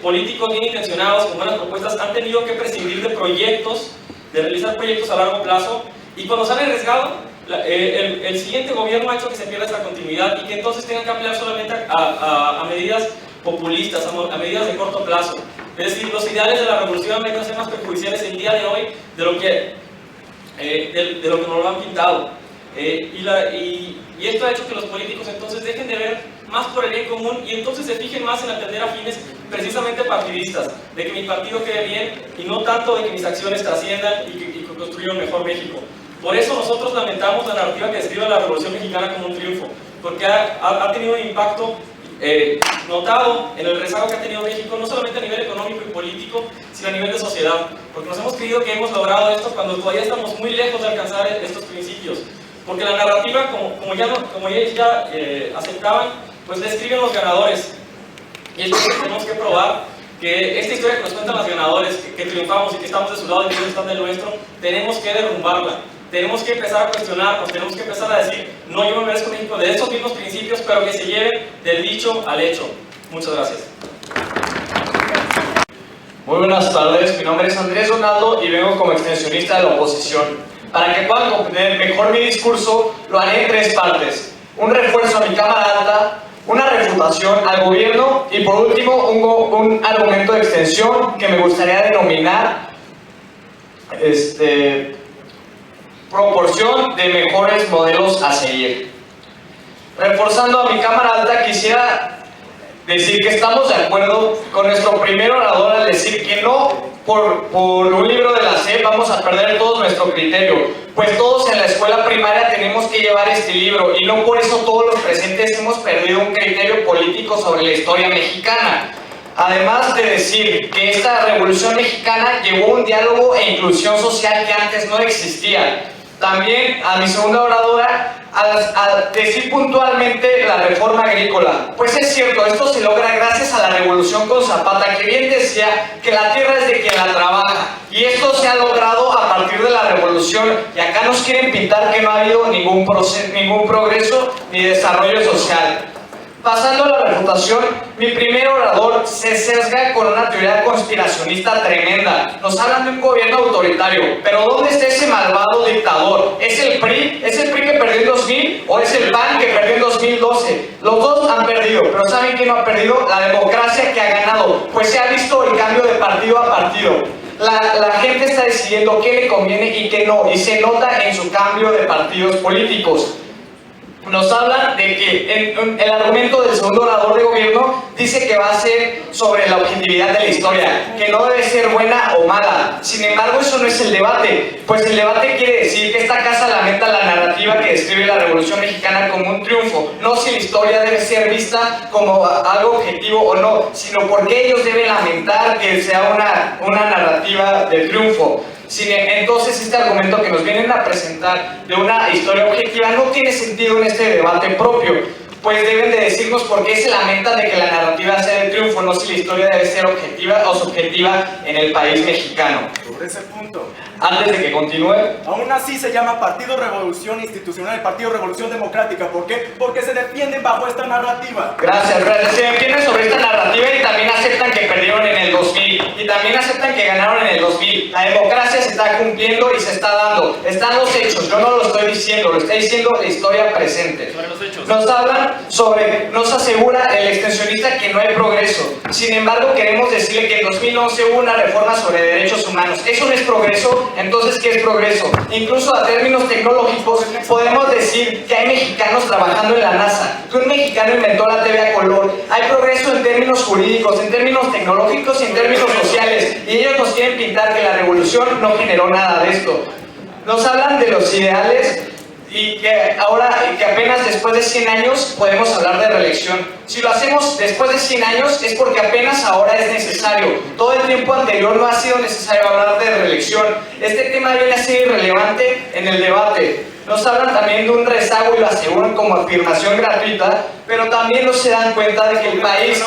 Políticos bien intencionados, con buenas propuestas, han tenido que prescindir de proyectos, de realizar proyectos a largo plazo, y cuando se han arriesgado, el siguiente gobierno ha hecho que se pierda esta continuidad y que entonces tengan que apelar solamente a medidas populistas, a medidas de corto plazo. Es decir, los ideales de la revolución han venido a ser más perjudiciales el día de hoy de lo que nos lo han pintado. Y esto ha hecho que los políticos entonces dejen de ver más por el bien común y entonces se fijen más en atender a fines precisamente partidistas, de que mi partido quede bien y no tanto de que mis acciones trasciendan y que construyan un mejor México. Por eso nosotros lamentamos la narrativa que describe la Revolución Mexicana como un triunfo, porque ha tenido un impacto notado en el rezago que ha tenido México, no solamente a nivel económico y político, sino a nivel de sociedad, porque nos hemos creído que hemos logrado esto cuando todavía estamos muy lejos de alcanzar estos principios, porque la narrativa, como ellos ya aceptaban, pues describen los ganadores, y es que tenemos que probar que esta historia que nos cuentan los ganadores, que triunfamos y que estamos de su lado y que ellos están del nuestro, tenemos que derrumbarla. Tenemos que empezar a cuestionarnos, tenemos que empezar a decir, no, yo me merezco México de esos mismos principios, pero que se lleven del dicho al hecho. Muchas gracias. Muy buenas tardes, mi nombre es Andrés Donaldo y vengo como extensionista de la oposición. Para que puedan comprender mejor mi discurso, lo haré en 3 partes. Un refuerzo a mi Cámara Alta, una refutación al gobierno y por último un argumento de extensión que me gustaría denominar proporción de mejores modelos a seguir. Reforzando a mi Cámara Alta, quisiera decir que estamos de acuerdo con nuestro primer orador al decir que no por un libro de la SEP vamos a perder todo nuestro criterio, pues todos en la escuela primaria tenemos que llevar este libro y no por eso todos los presentes hemos perdido un criterio político sobre la historia mexicana. Además de decir que esta Revolución Mexicana llevó un diálogo e inclusión social que antes no existía. También a mi segunda oradora a decir puntualmente la reforma agrícola. Pues es cierto, esto se logra gracias a la revolución con Zapata, que bien decía que la tierra es de quien la trabaja. Y esto se ha logrado a partir de la revolución y acá nos quieren pintar que no ha habido ningún progreso ni desarrollo social. Pasando a la refutación, mi primer orador se sesga con una teoría conspiracionista tremenda. Nos hablan de un gobierno autoritario, pero ¿dónde está ese malvado dictador? ¿Es el PRI? ¿Es el PRI que perdió en 2000? ¿O es el PAN que perdió en 2012? Los dos han perdido, pero ¿saben quién no ha perdido? La democracia que ha ganado, pues se ha visto el cambio de partido a partido. La gente está decidiendo qué le conviene y qué no, y se nota en su cambio de partidos políticos. Nos hablan de que el argumento del segundo orador de gobierno dice que va a ser sobre la objetividad de la historia, que no debe ser buena o mala. Sin embargo, eso no es el debate, pues el debate quiere decir que esta casa lamenta la narrativa que describe la Revolución Mexicana como un triunfo, no si la historia debe ser vista como algo objetivo o no, sino porque ellos deben lamentar que sea una narrativa de triunfo. Entonces este argumento que nos vienen a presentar de una historia objetiva no tiene sentido en este debate propio, pues deben de decirnos por qué se lamentan de que la narrativa sea de triunfo, no si la historia debe ser objetiva o subjetiva en el país mexicano. Sobre ese punto, Antes de que continúe, aún así se llama Partido Revolución Institucional y Partido Revolución Democrática. ¿Por qué? Porque se defienden bajo esta narrativa. gracias, se defienden sobre esta narrativa y también aceptan que perdieron en el 2000 y también aceptan que ganaron en el 2000. La democracia se está cumpliendo y se está dando. Están los hechos, yo no lo estoy diciendo, lo está diciendo la historia presente. Sobre los hechos. Nos asegura el extensionista que no hay progreso. Sin embargo, queremos decirle que en 2011 hubo una reforma sobre derechos humanos. ¿Eso no es progreso? Entonces, ¿qué es progreso? Incluso a términos tecnológicos, podemos decir que hay mexicanos trabajando en la NASA, que un mexicano inventó la TV a color. Hay progreso en términos jurídicos, en términos tecnológicos y en términos sociales. Y ellos nos quieren pintar que la revolución no generó nada de esto. Nos hablan de los ideales y que apenas después de 100 años podemos hablar de reelección. Si lo hacemos después de 100 años es porque apenas ahora es necesario. Todo el tiempo anterior no ha sido necesario hablar de reelección. Este tema viene a ser irrelevante en el debate. nos hablan también de un rezago y lo aseguran como afirmación gratuita, pero también no se dan cuenta de que el país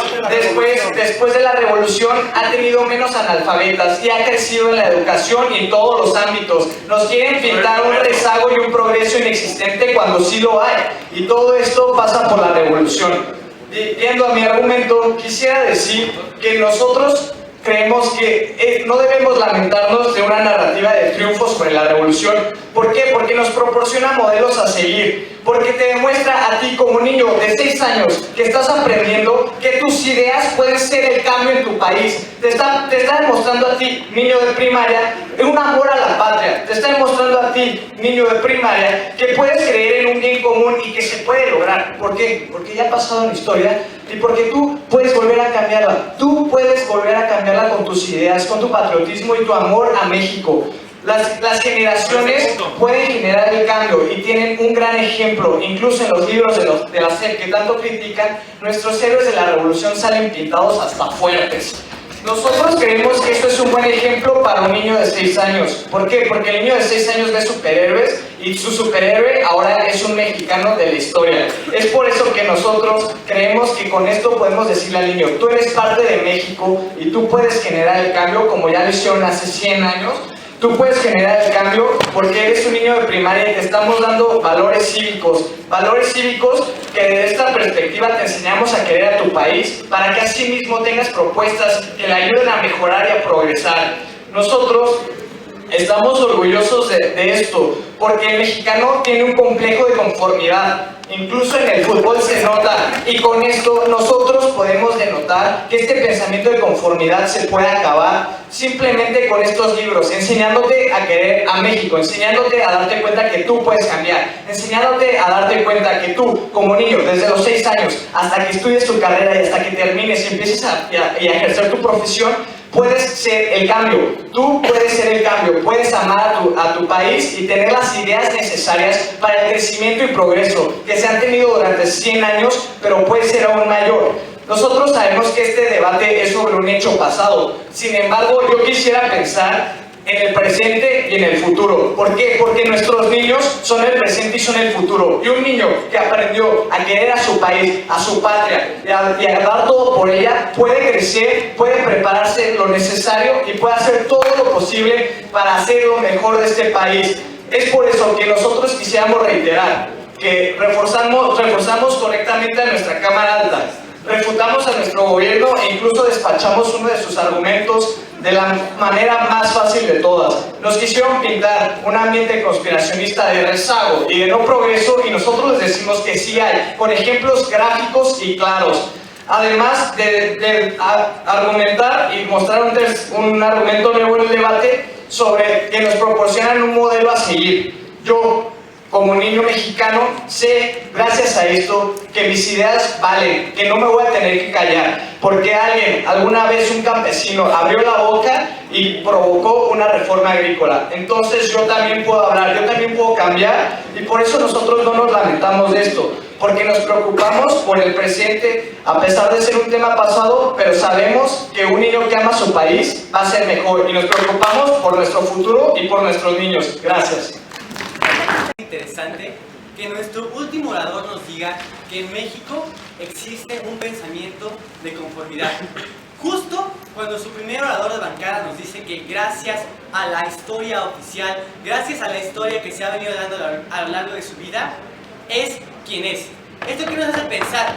después de la revolución ha tenido menos analfabetas y ha crecido en la educación y en todos los ámbitos. Nos quieren pintar un rezago y un progreso inexistente cuando sí lo hay, y todo esto pasa por la revolución. Yendo a mi argumento, quisiera decir que nosotros creemos que no debemos lamentarnos de una narrativa de triunfo sobre la revolución. ¿Por qué? Porque nos proporciona modelos a seguir, porque te demuestra a ti como niño de 6 años que estás aprendiendo que tus ideas pueden ser el cambio en tu país. Te está demostrando a ti, niño de primaria, un amor a la patria. Te está demostrando a ti, niño de primaria, que puedes creer en un bien común y que se puede lograr. ¿Por qué? Porque ya ha pasado en la historia y porque tú puedes volver a cambiarla. Tú puedes volver a cambiarla con tus ideas, con tu patriotismo y tu amor a México. Las generaciones pueden generar el cambio y tienen un gran ejemplo. Incluso en los libros de la SEP que tanto critican, nuestros héroes de la revolución salen pintados hasta fuertes. Nosotros creemos que esto es un buen ejemplo para un niño de 6 años. ¿Por qué? Porque el niño de 6 años ve superhéroes y su superhéroe ahora es un mexicano de la historia. Es por eso que nosotros creemos que con esto podemos decirle al niño: tú eres parte de México y tú puedes generar el cambio como ya lo hicieron hace 100 años. Tú puedes generar el cambio porque eres un niño de primaria y te estamos dando valores cívicos que desde esta perspectiva te enseñamos a querer a tu país para que así mismo tengas propuestas que le ayuden a mejorar y a progresar. Nosotros estamos orgullosos de esto porque el mexicano tiene un complejo de conformidad. Incluso en el fútbol se nota, y con esto nosotros podemos denotar que este pensamiento de conformidad se puede acabar simplemente con estos libros, enseñándote a querer a México, enseñándote a darte cuenta que tú puedes cambiar, enseñándote a darte cuenta que tú, como niño, desde los 6 años hasta que estudies tu carrera y hasta que termines y empieces a ejercer tu profesión, puedes ser el cambio. Tú puedes ser el cambio, puedes amar a tu país y tener las ideas necesarias para el crecimiento y progreso que se han tenido durante 100 años, pero puede ser aún mayor. Nosotros sabemos que este debate es sobre un hecho pasado. Sin embargo, yo quisiera pensar en el presente y en el futuro. ¿Por qué? Porque nuestros niños son el presente y son el futuro. Y un niño que aprendió a querer a su país, a su patria y a dar todo por ella, puede crecer, puede prepararse lo necesario y puede hacer todo lo posible para hacer lo mejor de este país. Es por eso que nosotros quisiéramos reiterar que reforzamos correctamente a nuestra Cámara Alta, refutamos a nuestro gobierno e incluso despachamos uno de sus argumentos de la manera más fácil de todas. Nos quisieron pintar un ambiente conspiracionista de rezago y de no progreso, y nosotros les decimos que sí hay, con ejemplos gráficos y claros. Además de argumentar y mostrar un argumento nuevo en el debate sobre que nos proporcionan un modelo a seguir. Yo, como niño mexicano, sé, gracias a esto, que mis ideas valen, que no me voy a tener que callar, porque alguna vez un campesino abrió la boca y provocó una reforma agrícola. Entonces yo también puedo hablar, yo también puedo cambiar, y por eso nosotros no nos lamentamos de esto, porque nos preocupamos por el presente, a pesar de ser un tema pasado, pero sabemos que un niño que ama su país va a ser mejor, y nos preocupamos por nuestro futuro y por nuestros niños. Gracias. Interesante que nuestro último orador nos diga que en México existe un pensamiento de conformidad. Justo cuando su primer orador de bancada nos dice que gracias a la historia oficial, gracias a la historia que se ha venido dando a lo largo de su vida, es quien es. Esto que nos hace pensar,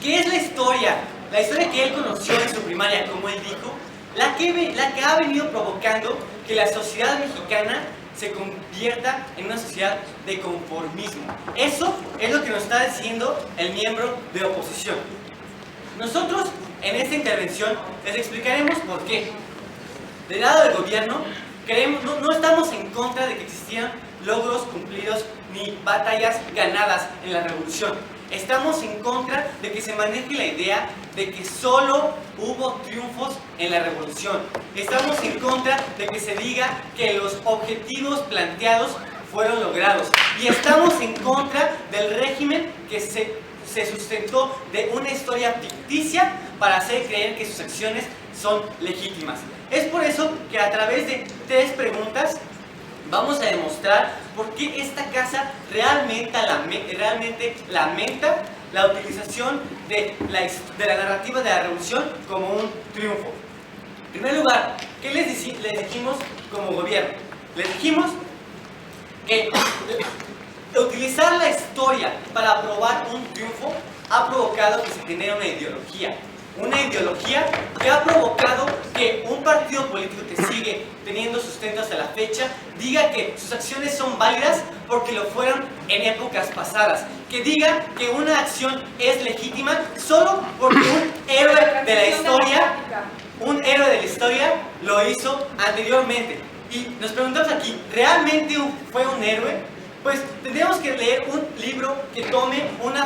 ¿qué es la historia? La historia que él conoció en su primaria, como él dijo, la que ha venido provocando que la sociedad mexicana se convierta en una sociedad de conformismo. Eso es lo que nos está diciendo el miembro de oposición. Nosotros, en esta intervención, les explicaremos por qué. Del lado del gobierno, no estamos en contra de que existieran logros cumplidos ni batallas ganadas en la revolución. Estamos en contra de que se maneje la idea de que solo hubo triunfos en la revolución. Estamos en contra de que se diga que los objetivos planteados fueron logrados. Y estamos en contra del régimen que se sustentó de una historia ficticia para hacer creer que sus acciones son legítimas. Es por eso que a través de 3 preguntas vamos a demostrar por qué esta casa realmente lamenta la utilización de la narrativa de la revolución como un triunfo. En primer lugar, ¿qué les dijimos como gobierno? Les dijimos que utilizar la historia para aprobar un triunfo ha provocado que se genere una ideología que ha provocado que un partido político que sigue teniendo sustento hasta la fecha diga que sus acciones son válidas porque lo fueron en épocas pasadas, que diga que una acción es legítima solo porque un héroe de la historia lo hizo anteriormente. Y nos preguntamos aquí, ¿realmente fue un héroe? Pues tendríamos que leer un libro que tome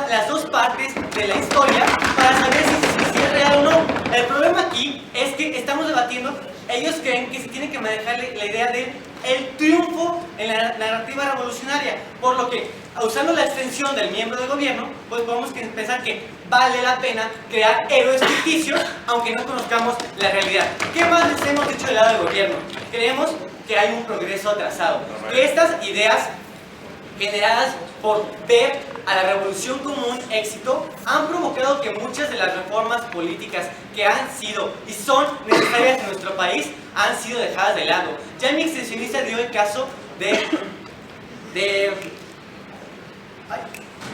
las dos partes de la historia para saber si es real o no. El problema aquí es que estamos debatiendo, ellos creen que se tiene que manejar la idea de el triunfo en la narrativa revolucionaria, por lo que, usando la extensión del miembro del gobierno, pues podemos pensar que vale la pena crear héroes ficticios, aunque no conozcamos la realidad. ¿Qué más les hemos dicho del lado del gobierno? Creemos que hay un progreso atrasado, que estas ideas generadas por ver a la revolución como un éxito han provocado que muchas de las reformas políticas que han sido y son necesarias en nuestro país han sido dejadas de lado. Ya mi extensionista dio el caso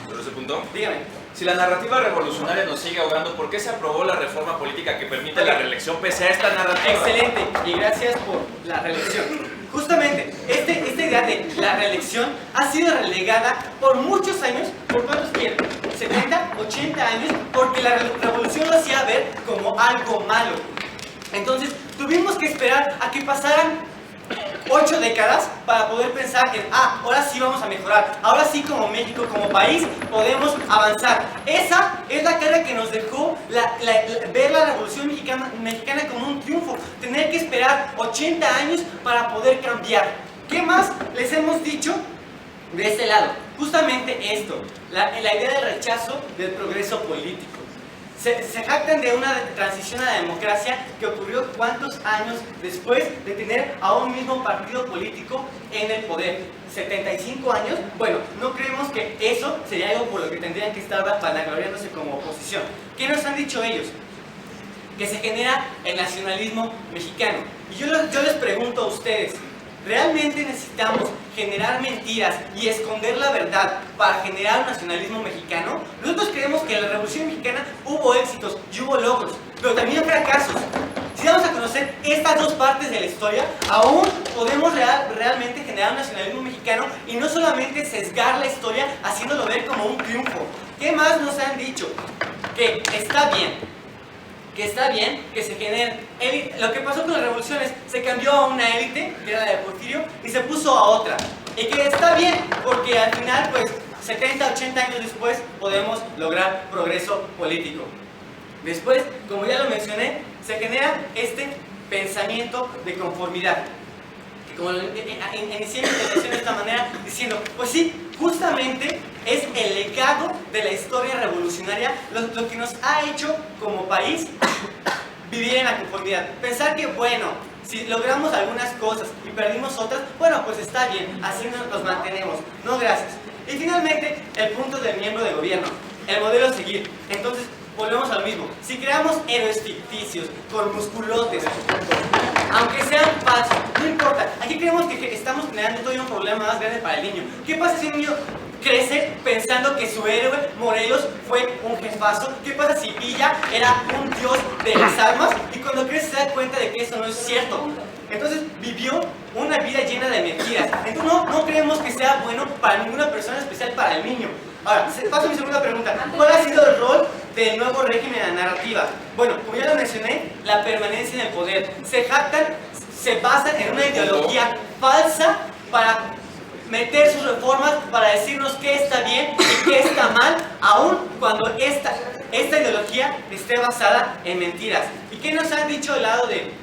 ¿Sobre ese punto? Dígame. Si la narrativa revolucionaria nos sigue ahogando, ¿por qué se aprobó la reforma política que permite la reelección pese a esta narrativa? Excelente, y gracias por la reelección. Justamente, esta idea de la reelección ha sido relegada por muchos años, ¿por cuántos tiempos? 70, 80 años, porque la revolución lo hacía ver como algo malo. Entonces, tuvimos que esperar a que pasaran 8 décadas para poder pensar en, ahora sí vamos a mejorar, ahora sí como México, como país, podemos avanzar. Esa es la cara que nos dejó ver la Revolución Mexicana como un triunfo, tener que esperar 80 años para poder cambiar. ¿Qué más les hemos dicho de este lado? Justamente esto, la idea del rechazo del progreso político. Se jactan de una transición a la democracia que ocurrió cuántos años después de tener a un mismo partido político en el poder. 75 años. Bueno, no creemos que eso sería algo por lo que tendrían que estar vanagloriándose como oposición. ¿Qué nos han dicho ellos? Que se genera el nacionalismo mexicano. Y yo les pregunto a ustedes, ¿realmente necesitamos generar mentiras y esconder la verdad para generar un nacionalismo mexicano? Nosotros creemos que en la Revolución Mexicana hubo éxitos y hubo logros, pero también fracasos. Si vamos a conocer estas dos partes de la historia, aún podemos realmente generar un nacionalismo mexicano y no solamente sesgar la historia haciéndolo ver como un triunfo. ¿Qué más nos han dicho? Que está bien que se generen lo que pasó con las revoluciones, se cambió a una élite, que era la de Porfirio, y se puso a otra. Y que está bien, porque al final, pues, 70, 80 años después, podemos lograr progreso político. Después, como ya lo mencioné, se genera este pensamiento de conformidad. Que como inicié mi intervención de esta manera, diciendo, pues sí, justamente es el legado de la historia revolucionaria lo que nos ha hecho como país vivir en la conformidad. Pensar que, bueno, si logramos algunas cosas y perdimos otras, bueno, pues está bien, así nos mantenemos. No, gracias. Y finalmente, el punto del miembro de gobierno, el modelo a seguir. Entonces, volvemos a lo mismo. Si creamos héroes ficticios, con musculotes, aunque sean falsos, no importa. Aquí creemos que estamos generando todavía un problema más grande para el niño. ¿Qué pasa si un niño crece pensando que su héroe Morelos fue un jefazo? ¿Qué pasa si Villa era un dios de las almas y cuando crece se da cuenta de que eso no es cierto? Entonces vivió una vida llena de mentiras. Entonces no creemos que sea bueno para ninguna persona, especial para el niño. Ahora, paso a mi segunda pregunta. ¿Cuál ha sido el rol del nuevo régimen de la narrativa? Bueno, como ya lo mencioné, la permanencia en el poder. Se jactan, se basan en una ideología falsa para meter sus reformas, para decirnos qué está bien y qué está mal, aun cuando esta ideología esté basada en mentiras. ¿Y qué nos han dicho del lado de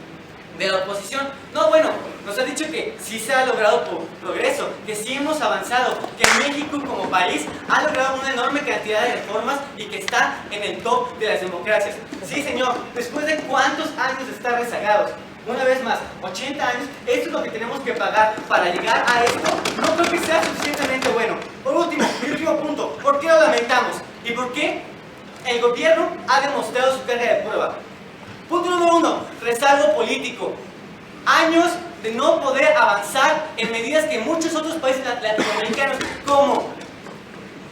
la oposición? No, bueno, nos han dicho que sí se ha logrado progreso, que sí hemos avanzado, que México como país ha logrado una enorme cantidad de reformas y que está en el top de las democracias. Sí, señor, ¿después de cuántos años de estar rezagados? Una vez más, 80 años, esto es lo que tenemos que pagar para llegar a esto. No creo que sea suficientemente bueno. Por último, mi último punto, ¿por qué lo lamentamos? ¿Y por qué el gobierno ha demostrado su carga de prueba? Punto número 1, rezago político. Años de no poder avanzar en medidas que muchos otros países latinoamericanos, como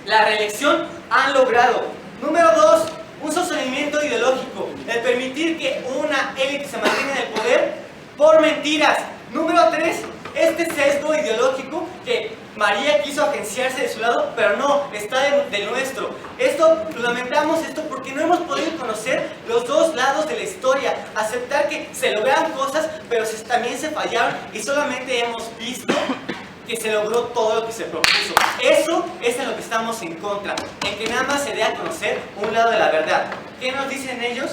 la reelección, han logrado. Número 2, un sostenimiento ideológico, el permitir que una élite se mantenga en el poder por mentiras. Número 3, este sesgo ideológico que María quiso agenciarse de su lado, pero no, está del nuestro. Esto, lo lamentamos esto porque no hemos podido conocer los dos lados de la historia, aceptar que se lograron cosas, pero también se fallaron y solamente hemos visto que se logró todo lo que se propuso. Eso es en lo que estamos en contra, en que nada más se dé a conocer un lado de la verdad. ¿Qué nos dicen ellos?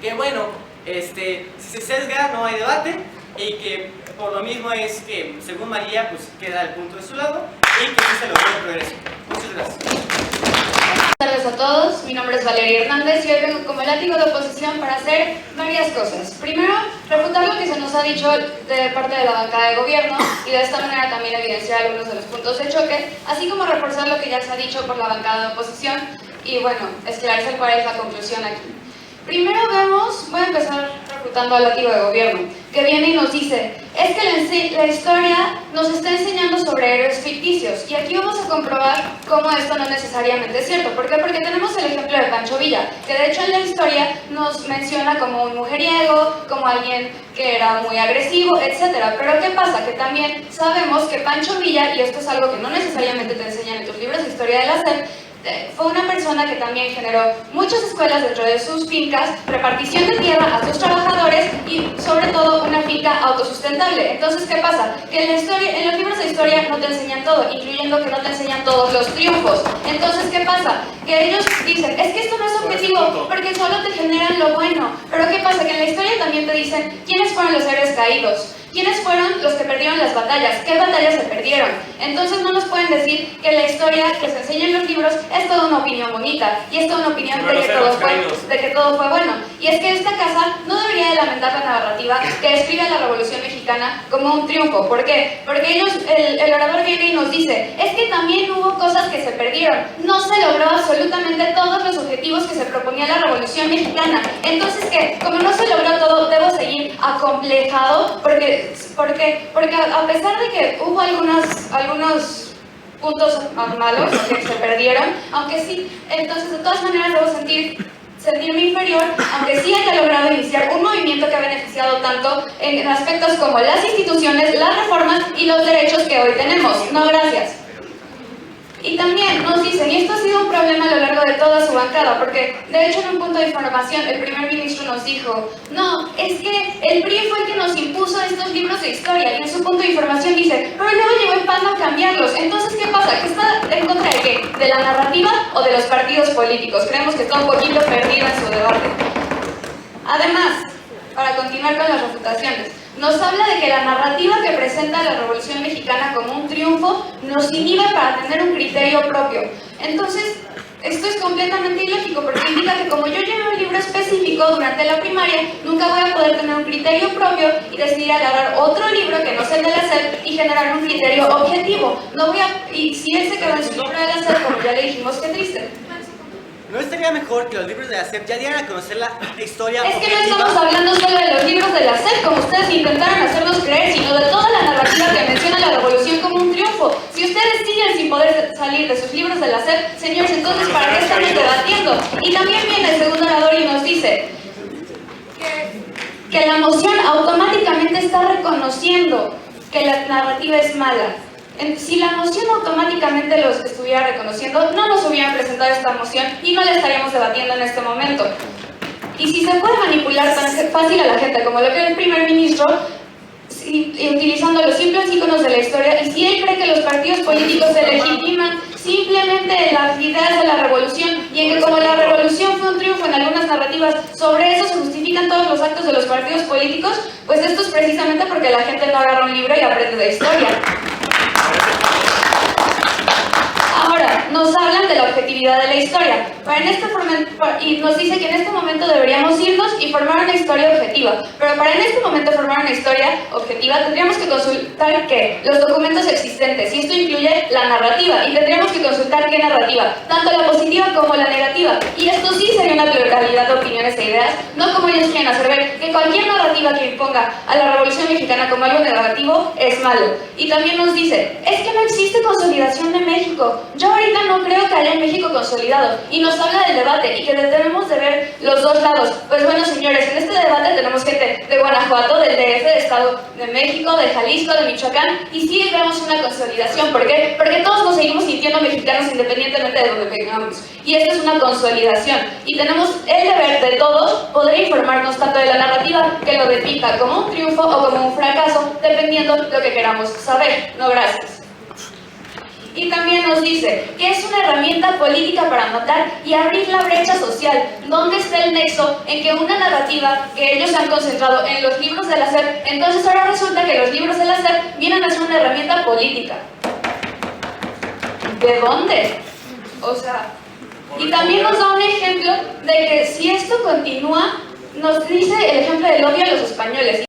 Que bueno, si se sesga no hay debate y que por lo mismo es que, según María, pues queda el punto de su lado y que sí se logró el progreso. Muchas gracias. Buenas tardes a todos, mi nombre es Valeria Hernández y hoy vengo como látigo de oposición para hacer varias cosas. Primero, refutar lo que se nos ha dicho de parte de la bancada de gobierno y de esta manera también evidenciar algunos de los puntos de choque, así como reforzar lo que ya se ha dicho por la bancada de oposición y bueno, esclarecer cuál es la conclusión aquí. Primero voy a empezar refutando al látigo de gobierno, que viene y nos dice, es que la historia nos está enseñando sobre héroes ficticios, y aquí vamos a comprobar cómo esto no necesariamente es cierto. ¿Por qué? Porque tenemos el ejemplo de Pancho Villa, que de hecho en la historia nos menciona como un mujeriego, como alguien que era muy agresivo, etc. Pero ¿qué pasa? Que también sabemos que Pancho Villa, y esto es algo que no necesariamente te enseñan en tus libros de historia de la SEP, fue una persona que también generó muchas escuelas dentro de sus fincas, repartición de tierra a sus trabajadores y sobre todo una finca autosustentable. Entonces, ¿qué pasa? Que en los libros de historia no te enseñan todo, incluyendo que no te enseñan todos los triunfos. Entonces, ¿qué pasa? Que ellos dicen, es que esto no es objetivo porque solo te generan lo bueno. Pero ¿qué pasa? Que en la historia también te dicen quiénes fueron los héroes caídos. ¿Quiénes fueron los que perdieron las batallas? ¿Qué batallas se perdieron? Entonces no nos pueden decir que la historia que se enseña en los libros es toda una opinión bonita y es toda una opinión de que todo fue bueno. Y es que esta casa no debería de lamentar la narrativa que describe a la Revolución Mexicana como un triunfo. ¿Por qué? Porque el orador viene y nos dice, es que también hubo cosas que se perdieron. No se logró absolutamente todos los objetivos que se proponía la Revolución Mexicana. Entonces, ¿qué? Como no se logró todo, debo seguir acomplejado porque a pesar de que hubo algunos puntos malos que se perdieron, aunque sí, entonces de todas maneras debo sentirme inferior, aunque sí haya logrado iniciar un movimiento que ha beneficiado tanto en aspectos como las instituciones, las reformas y los derechos que hoy tenemos. No, gracias. Y también nos dicen, y esto ha sido un problema a lo largo de toda su bancada, porque de hecho en un punto de información el primer ministro nos dijo, no, es que el PRI fue el que nos impuso estos libros de historia, y en su punto de información dice, pero luego llegó el PAN a cambiarlos. Entonces, ¿qué pasa? ¿Que está en contra de qué? ¿De la narrativa o de los partidos políticos? Creemos que está un poquito perdido en su debate. Además, para continuar con las refutaciones, nos habla de que la narrativa que presenta la Revolución Mexicana como un triunfo nos inhibe para tener un criterio propio. Entonces, esto es completamente ilógico porque indica que como yo llevo un libro específico durante la primaria, nunca voy a poder tener un criterio propio y decidir agarrar otro libro que no sea el de la SEP y generar un criterio objetivo. Y si él se quedó en su libro de la SEP, como ya le dijimos, qué triste. ¿No estaría mejor que los libros de la SEP ya dieran a conocer la historia Es que no objetiva? estamos hablando solo de los libros de la SEP, como ustedes intentaron hacernos creer, sino de toda la narrativa que menciona la revolución como un triunfo. Si ustedes siguen sin poder salir de sus libros de la SEP, señores, entonces ¿para qué estamos debatiendo? Y también viene el segundo orador y nos dice que la moción automáticamente está reconociendo que la narrativa es mala. Si la moción automáticamente los estuviera reconociendo, no nos hubieran presentado esta moción y no la estaríamos debatiendo en este momento. Y si se puede manipular tan fácil a la gente como lo que el primer ministro, utilizando los simples íconos de la historia, y si él cree que los partidos políticos se legitiman simplemente en las ideas de la revolución y en que como la revolución fue un triunfo en algunas narrativas, sobre eso se justifican todos los actos de los partidos políticos, pues esto es precisamente porque la gente no agarra un libro y aprende de historia. Ahora, nos hablan de la objetividad de la historia. Y nos dice que en este momento deberíamos irnos y formar una historia objetiva. Pero para en este momento formar una historia objetiva tendríamos que consultar ¿qué? Los documentos existentes, y esto incluye la narrativa, y tendríamos que consultar qué narrativa, tanto la positiva como la negativa. Y esto sí sería una pluralidad de opiniones e ideas, no como ellos quieren hacer ver que cualquier narrativa que imponga a la Revolución Mexicana como algo negativo es malo. Y también nos dice, es que no existe consolidación de México. Yo ahorita no creo que haya México consolidado. Y nos habla del debate y que debemos de ver los dos lados. Pues bueno, señores, en este debate tenemos gente de Guanajuato, del DF, de Estado de México, de Jalisco, de Michoacán, y sí vemos una consolidación. ¿Por qué? Porque todos nos seguimos sintiendo mexicanos independientemente de donde vengamos. Y esto es una consolidación. Y tenemos el deber de todos poder informarnos tanto de la narrativa que lo repita como un triunfo o como un fracaso, dependiendo lo que queramos saber. No, gracias. Y también nos dice que es una herramienta política para matar y abrir la brecha social. ¿Dónde está el nexo en que una narrativa que ellos han concentrado en los libros de la SEP, entonces ahora resulta que los libros de la SEP vienen a ser una herramienta política? ¿De dónde? O sea, y también nos da un ejemplo de que si esto continúa, nos dice el ejemplo del odio a los españoles.